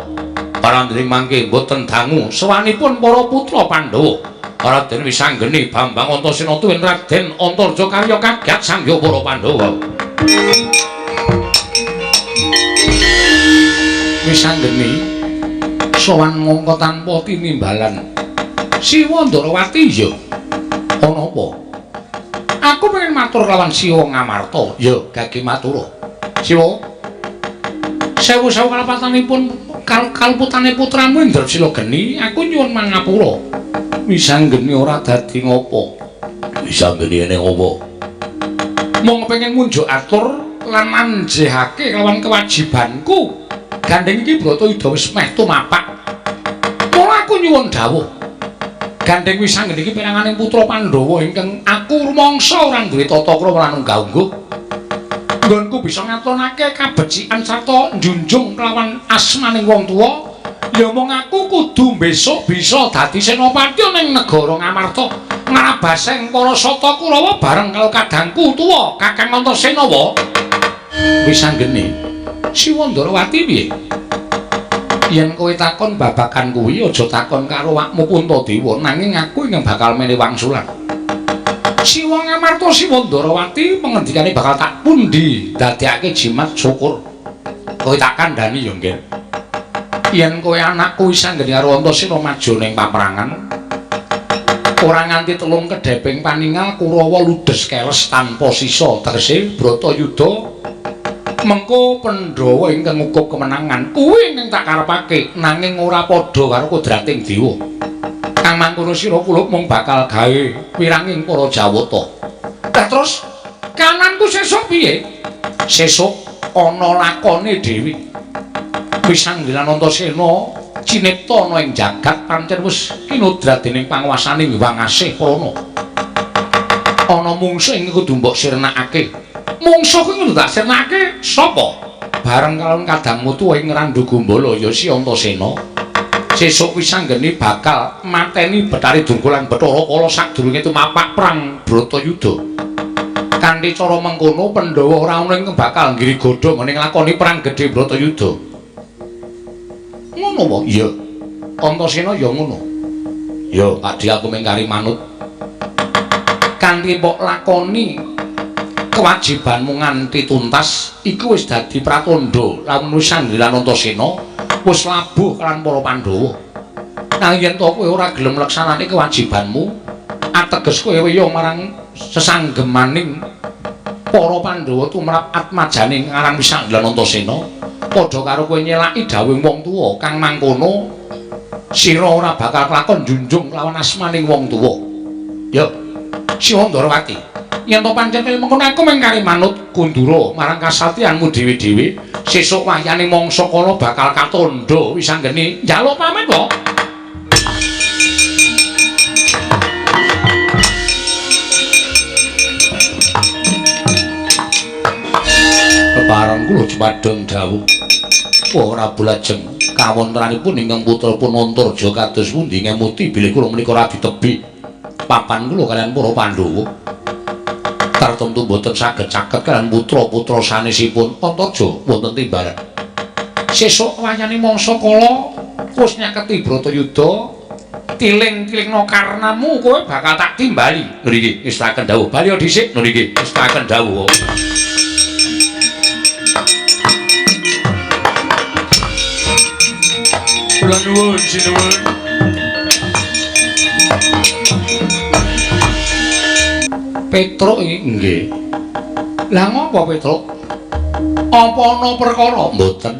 Speaker 1: Parandring mangke boten dangu sawanipun para putra Pandhawa. Raden Wisanggeni Bambang Antasena tuwin Raden Antarja karya kagat sangya para Pandhawa. Wisanggeni sowan mangka tanpa tinimbalan. Siwa Ndarawati ya. Ana apa? Aku pengen matur lawan Siwa Ngamarta. Ya, gage matur. Siwa. Sewu-sewu kalepatanipun kalputane putramu Indrasila Geni, aku nyuwun mangapura. Wisanggeni ora dadi ngopo.
Speaker 2: Wisanggeni ning apa?
Speaker 1: Mung pengen munjuk atur lan manjehake lawan kewajibanku. Gandeng iki Bratayuda wis meh tumapak. Mula aku nyuwun dawuh. Gandeng Wisanggeni iki piranganing putra Pandhawa ingkang aku rumangsa ora duwe tata krama lan unggah-ungguh. Nggonku bisa ngatonake kabecikan sarta njunjung kelawan asmaning wong tuwa. Ya mung aku kudu besok bisa dadi senopati ning negara Ngamarta ngrabaseng para Sata Kurawa bareng karo kadangku tuwa Kakang Antasena wa. Wisanggeni, Siwa Ndarawati piye? Yen kowe takon babagan kuwi aja takon karo wakmu Puntadewa nanging aku ingkang bakal mene wangsulan. Siwa Ngamarta Siwa Ndarawati pengendikane bakal tak pundi dadekake jimat syukur. Kowe tak kandhani ya nggih. Yen kowe anakku Wisanggeni karo Antasena maju ning paperangan ora nganti telung kedheping paningal Kurawa ludes keles tanpa sisa tegese Bratayuda mengko Pandhawa ingkang ngukup kemenangan kuwi ing tak karepake nanging ora padha karo kodrating dewa. Kang mangkono sira kula mung bakal gawe wiranging para Jawata. Lah terus kananku sesuk piye? Sesuk ana lakone Dewi. Wisanggeni Antasena cinipta ana ing jagat pancen wis kinodrat dening panguwasaning Hyang Asih Prana. Ana mungsuh ing kudu mbok sirnakake. Mungsuh kuwi kudu tak sirnakake sapa? Bareng karo kadangmu tuwa ing Randu Gumbala ya Si Antasena. Sesuk Wisanggeni bakal mateni Bathari Durga lan Bathara Kala sadurunge tumapak perang Bratayuda. Kanthi cara mengkono Pandhawa ora ana ing bakal nggiri godhong ning lakoni perang gedhe Bratayuda. Ngono apa? Iya. Antasena ya ngono. Ya, Pakdi aku mengkari manut. Kanthi mbok lakoni kewajibanmu nganti tuntas iku wis dadi pratandha lamun wis Sandila Antasena wis labuh kalan para Pandhawa. Nanging yen to kowe ora gelem nglaksanani kewajibanmu, ateges kowe weya marang sesanggemaning para Pandhawa tumrap atmajaning aran Sandila Antasena, padha karo kowe nyelaki dawuh wong tuwa kang mangkono sira ora bakal kelakon njunjung lawan asmaning wong tuwa. Ya, Siwa Ndarawati, yen to pancen kaya mengkono aku mengkari manut kundura marang kasatyanmu dhewe-dhewe, sesuk wayane mangsa kala bakal katandha wisanggeni njaluk pamit kok. Kepareng kula jumadeng dawuh. Ora bulajeng kawontenanipun ingkang putra pun Antarja kados pundi ngemuti bilih kula menika ora ditebi papan kula kalian para Pandhawa. Tartemtu boten saged caket kalian putra-putra sanesipun Antarja wonten timbalan. Sesuk wayane mangsa kala wis nyaketi Bratayuda tiling-tilingna karnamu kowe bakal tak timbali. Niki wis taken dawuh. Bali dhisik niki wis taken dawuh. Kula nuwun sinuwun. Petruk iki nggih. Lah ngopo Petruk? Apa ana perkara? Mboten.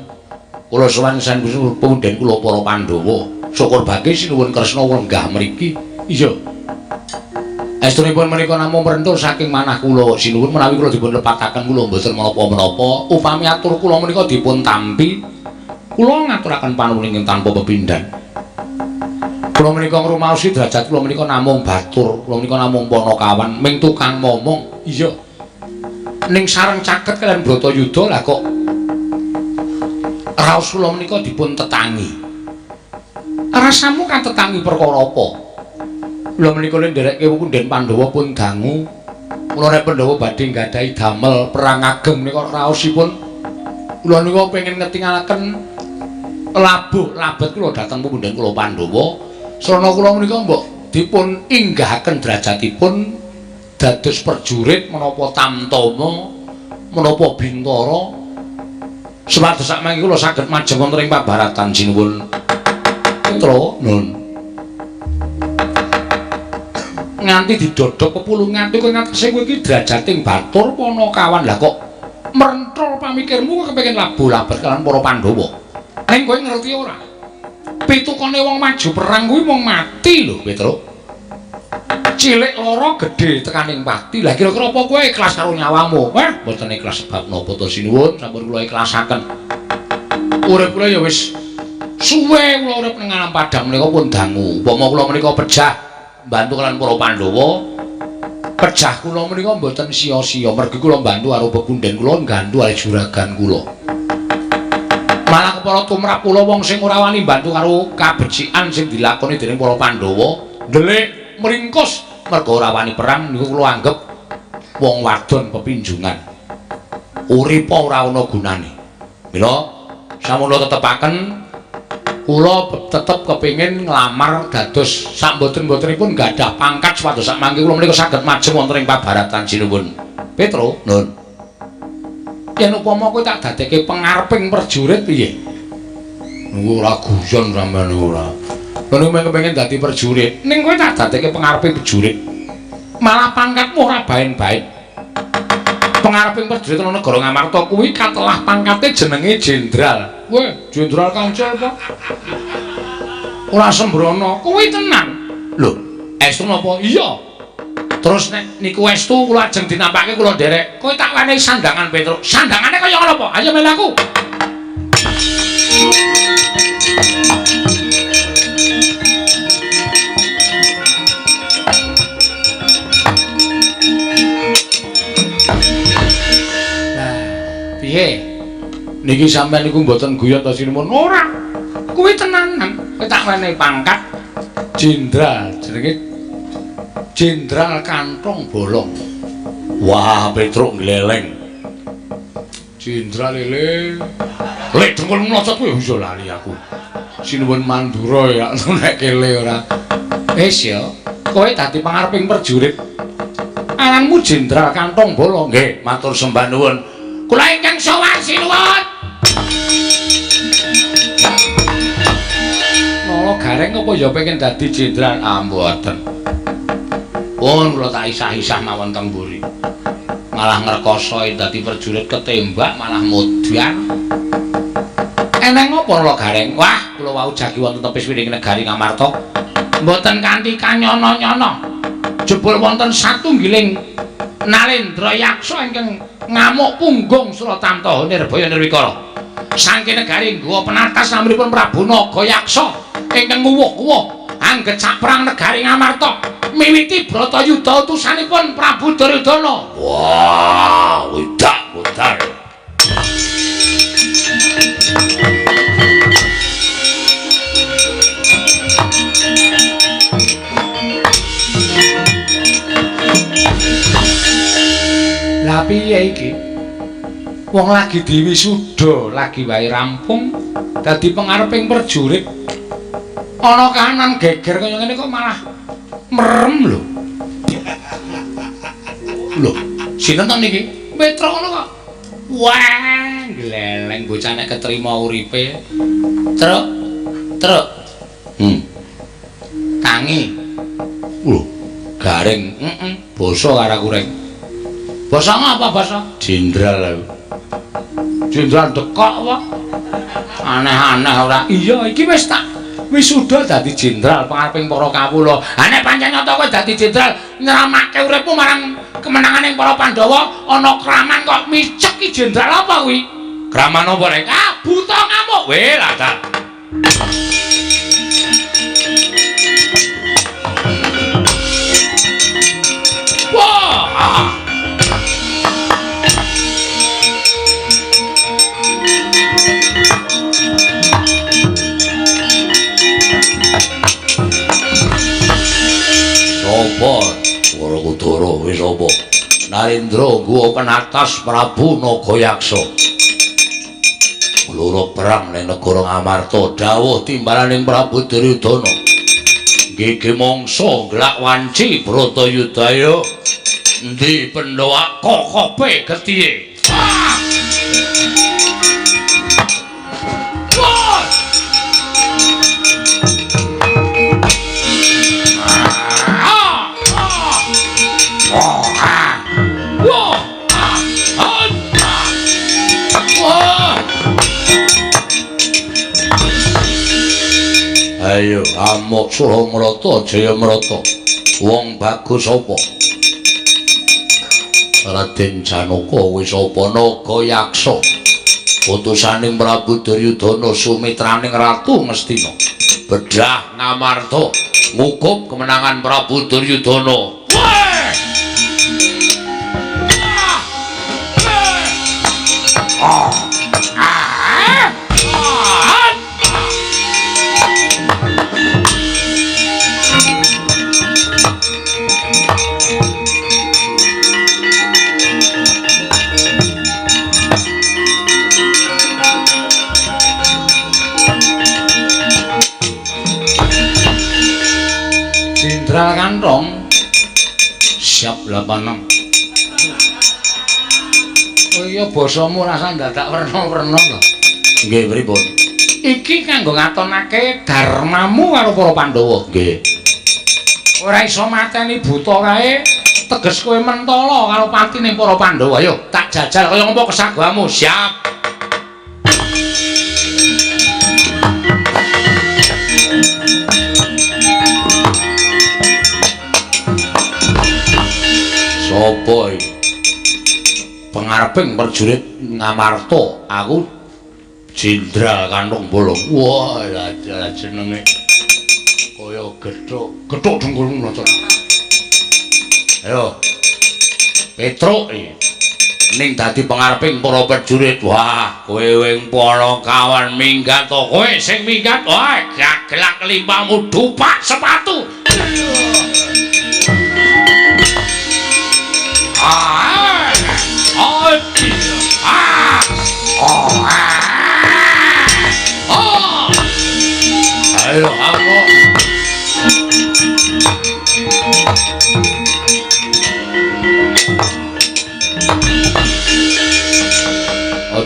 Speaker 1: Kula sowan sanjung pundhen kula para Pandhawa. Syukur bagi sinuwun Kresna wenggah mriki. Iya. Estunipun menika namung mrentur saking manah kula sinuwun menawi kula dipun lepataken kula mboten menapa-menapa. Upami atur kula menika dipun tampi kula ngaturaken panuwun tanpa pepindhan. Kula menika ngrumaosi derajat kula menika namung batur, kula menika namung panakawan, ming tukang momong. Iya. Ning sareng caket kalian Bratayuda lah kok raos kula menika dipun tetangi. Rasamu kan tetangi perkara apa? Kula menika ndereke punden Pandhawa pun dangu. Kula nek Pandhawa badhe nggadahi damel perang ageng menika raosipun kula niku pengin ngetingalaken labuh labet kula dhateng pepundhen kula Pandhawa srana kula menika mbok dipun inggahaken derajatipun dados prajurit menapa tamtama menapa bintara supados sakmangke kula saged majeng wonten ing pabaratan sinuwun putra nun nganti didodhok kepulungan kowe ngatese kowe iki derajating batur panakawan lah kok mrentrol pamikirmu kepengin labuh labet kalian para Pandhawa. Ning kowe ngerti ora? Pitukane wong maju perang kuwi mung mati lho, Petruk. Cilik lara gedhe tekaning pati. Lah kira-kira apa kowe ikhlas karo nyawamu? Mboten ikhlas sebab napa to sinuwun, sampun kula ikhlasaken. Urip kula ya wis suwe kula urip ning alam padang menika pun dangu. Upama kula menika pejah bantu kalian para Pandhawa, pejah kula menika mboten sia-sia. Mergi kula bantu karo pepundhen kula nggantu ale juragan kula. Malah kepala tumrap kula wong sing ora wani bantu karo kabecikan sing dilakoni dening para Pandhawa ndelik mringkus merga ora wani perang niku kula anggap wong wadon pepinjungan urip ora ana gunane. Mila sampun tetepaken kula tetep kepengin nglamar dados sak mboten-mbotenipun gadah pangkat supados sak mangke kula menika saged majeng wonten ing pabaratan sinuwun. Petruk, nun. Yen upama kowe tak dadekke pengareping prajurit piye? Ora guyon sampeyan ora. Kowe mung kepengin dadi prajurit, ning kowe tak dadekke pengareping prajurit. Malah pangkatmu ora baen-baen. Pengareping prajurit ana negara Ngamarta kuwi katelah pangkate jenenge jenderal. Kowe jenderal kancil apa? Ora sembrono, kuwi tenan. Lho, estu napa? Iya. Terus nek niku estu kula ajeng dinampake kula nderek. Kowe tak wenehi sandangan Petruk. Sandangane kaya ngono apa? Ayo melaku. Lah, piye? Niki sampeyan niku mboten guyon to sinuwun. Ora. Kuwi tenanan. Kowe tak wenehi pangkat jenderal jenenge Jenderal Kantong Bolong. Wah, Petruk gleleng. Jenderal lele. Lek dengkul mlocot kuwi iso lali aku. Sinuwun Mandura ya nek kele ora. Wis ya, kowe dadi pangareping prajurit. Ananmu Jenderal Kantong Bolo. Nggih, matur sembah nuwun. Kula ingkang sowan sinuwun. Nolo Gareng apa ya pengen dadi jenderal? Ah mboten. Pun kula tak isah-isah mawon teng mburi. Malah ngrekoso dadi prajurit ketembak malah modyan. Eneng apa Nolo Gareng? Wah, kula wau jagi wonten tepis wiring negari Ngamarta. Mboten kanthi kanyono-nyono. Jebul wonten satunggiling Nalendra Yaksa ingkang ngamuk punggung Suratamta Nirbaya Nirwikara. Saking negari nggawa penatas naminipun Prabu Naga Yaksa ingkang nguwuh-uwuh anggecak perang negari Ngamarta miwiti Bratayuda utusanipun Prabu Duryudana.
Speaker 2: Wah, wedak.
Speaker 1: Lah piye iki? Wong lagi diwisuda, lagi wae rampung dadi pengareping prajurit. Ana kahanan geger kaya ngene kok malah merem lho. Lho, sinten niki? Petra ngono kok. Wah, gleleng bocah nek ketrima uripe. Truk. Tangi. Lho, Gareng. Basa karo kureng. Basa ngapa basa? Jenderal lho. Jenderal dekok apa? Aneh-aneh ora. Iya, iki wis sudah dadi jenderal pangareping para kawula. Ha nek pancen nyata kowe dadi jenderal nyramake uripmu marang kemenanganing para Pandhawa ana kraman kok micek ki jenderal apa kuwi? Kraman apa rek? Ah, buta ngamuk. Weh, latar. Wah.
Speaker 2: Apa? Swara Kudara wis apa? Narendra nggawa penatas Prabu Naga Yaksa. Loro perang ning negara Ngamarta dawuh timbalaning Prabu Duryudana. Nggih mangsa glak wanci Bratayudaya endi Pandhawa kokope getihe. Ayo amuk Suramrata Jayamrata wong bagus apa? Raden Janaka wis apa Naga Yaksa utusaning Prabu Duryudana sumitraning Ratu Ngastina bedah Ngamarta ngukup kemenangan Prabu Duryudana.
Speaker 1: Jenderal Kantong siap lapanang. Oh iya basamu rasa dadak werna-werna to.
Speaker 2: Nggih pripun?
Speaker 1: Iki kanggo ngatonake darmamu karo para Pandhawa.
Speaker 2: Nggih.
Speaker 1: Ora iso mateni buta kae, teges kowe mentala karo patine para Pandhawa. Ayo tak jajal kaya ngapa kesagamu. Siap.
Speaker 2: Sapa iki? Pengareping prajurit Ngamarta, aku Jenderal Kantong Bolong. Wah, lah jenenge kaya gethuk dengkulmu lho. Ayo. Petruk iki. Ning dadi pengareping para prajurit. Wah, kowe wing para kawan minggat to. Kowe sing minggat, wah, gagelak limpamu dupak sepatu. Ayo aku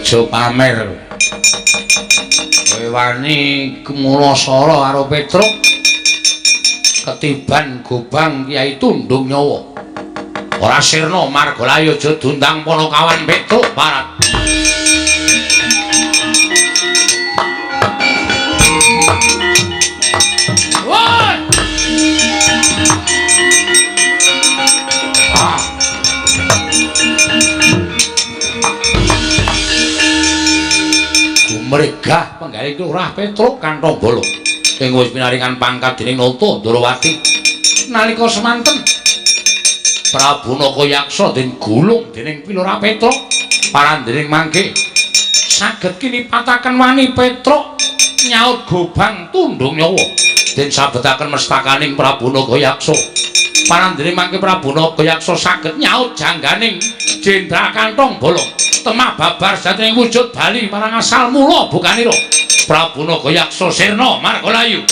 Speaker 1: aja pamer. Kowe wani Kemulasara karo Petruk ketiban Gobang Kyai Tundung Nyawa. Ora sirna Margalayu aja dundang Panakawan Petruk parat. Woi! Mregah penggalih Lurah Petruk Kantong Bolo ing wis pinaringan pangkat dening Nata Ndrawati nalika semanten Prabu Nakayaksa den gulung dening Lurah Petruk parandening mangke saged kinipataken wani Petruk nyaut Gobang Tundung Nyawa den sabetaken mestakaning Prabu Nakayaksa parandening mangke Prabu Nakayaksa saged nyaut jangganing Jenderal Kantong Bolo temah babar sadening wujud bali marang asal mula bukanira Prabu Nakayaksa sirna Margalayu.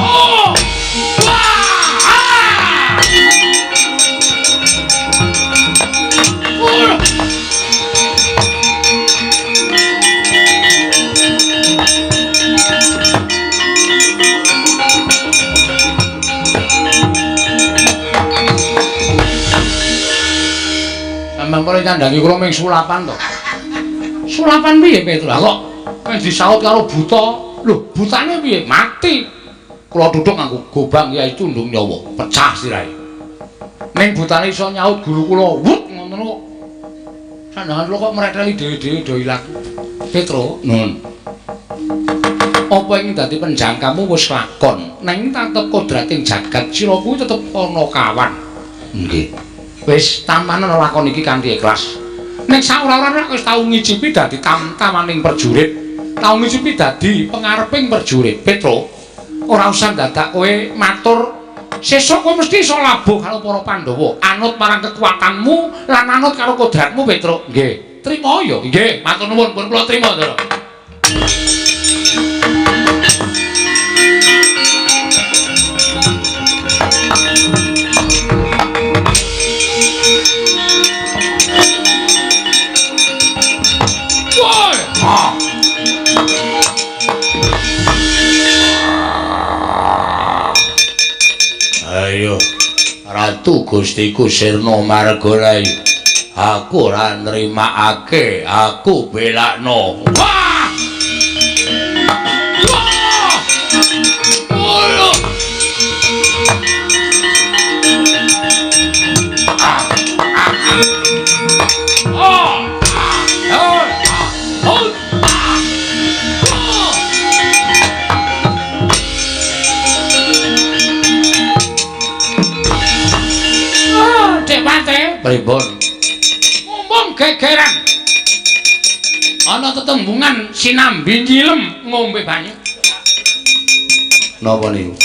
Speaker 1: Oh! Mangkane nyandangi kula ming sulapan to. Sulapan piye Petruk? Kok disaut karo buta. Lho, butane piye? Mati. Kula duduk nganggo Gobang Kyai Tundung Nyawa, pecah sirahe. Ning butane iso nyaut guru kula, wut ngoten kok. Sandangan kula kok mreteli dhewe-dhewe do ilang. Petruk, nun. Apa ing dadi penjangkamu wis lakon, nanging tetep kodrating jagat sira kuwi tetep ana kawan. Nggih. Wis tamanen lakon iki kanthi ikhlas. Nek saora-ora wis tau ngicipi dadi tam-tamaning prajurit, tau ngicipi dadi pengareping prajurit. Petruk, ora usah dadak kowe matur, sesuk kowe mesti iso labuh karo para Pandhawa, anut marang kekuatanmu lan anut karo kodratmu, Petruk. Nggih, trima ya. Nggih, matur nuwun pun kula trima, Ndara. Ayo Ratu Gustiku sirna Margalayu, aku ora nrimakake, aku belakno. Wah! Wah! Ayo! Pripun? Mumpung gegeran. Ana tetembungan sinambi nyilem ngombe banyu. Napa niku?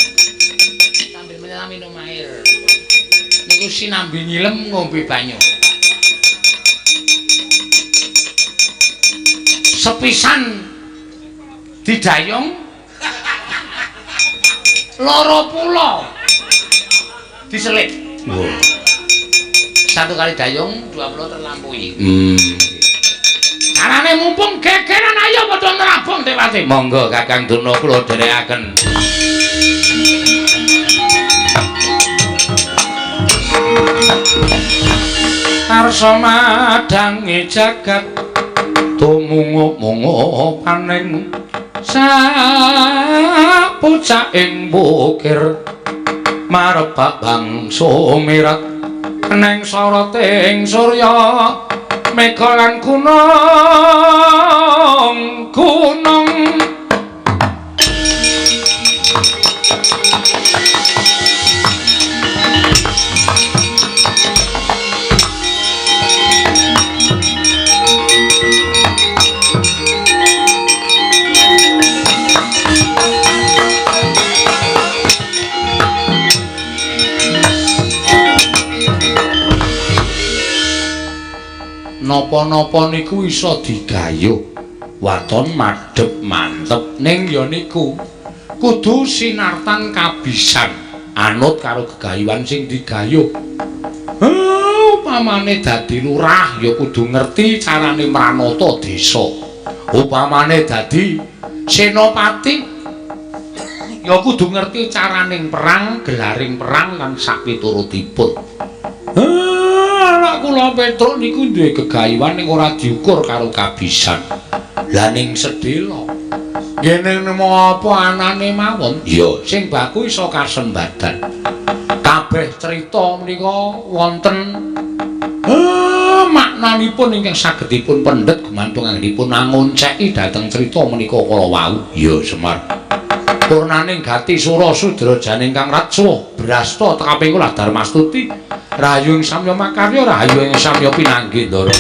Speaker 1: Sambil minum air. Niku sinambi nyilem ngombe banyu. Sepisan didayung loro pulo diselit. Satu kali dayung 20 terlampaui. Carane mumpung gegeran ayo padha nrabung Dewati. Monggo Kakang Durna kula dherekaken. Arsa madangi jagat tumungu-mungu paning sapucaking bukir marebak bangsa mirat neng soroting surya mega lan gunung napa-napa niku iso digayuh waton madhep mantep ning ya niku kudu sinartan kabisan anut karo gegayuhan sing digayuh. Upamane dadi lurah ya kudu ngerti carane mranata desa. Upamane dadi senopati ya kudu ngerti caraning perang, gelaring perang lan sapiturutipun. Anak kula Petruk niku duwe gegayuhan ning ora diukur karo kabisan. Lah ning sedhela ngene nemu apa anane mawon? Ya, sing baku iso kasembadan. Kabeh crita menika wonten maknanipun ingkang saged dipun pendhet gumantung anggenipun nangonceki dhateng crita menika kala wau. Ya, Semar. Purnaning gati sura sudrajane ingkang ratsuwa brasta tekaping kula Darmastuti rahayu ing samya makarya rahayu ing samya pinanggih ndara.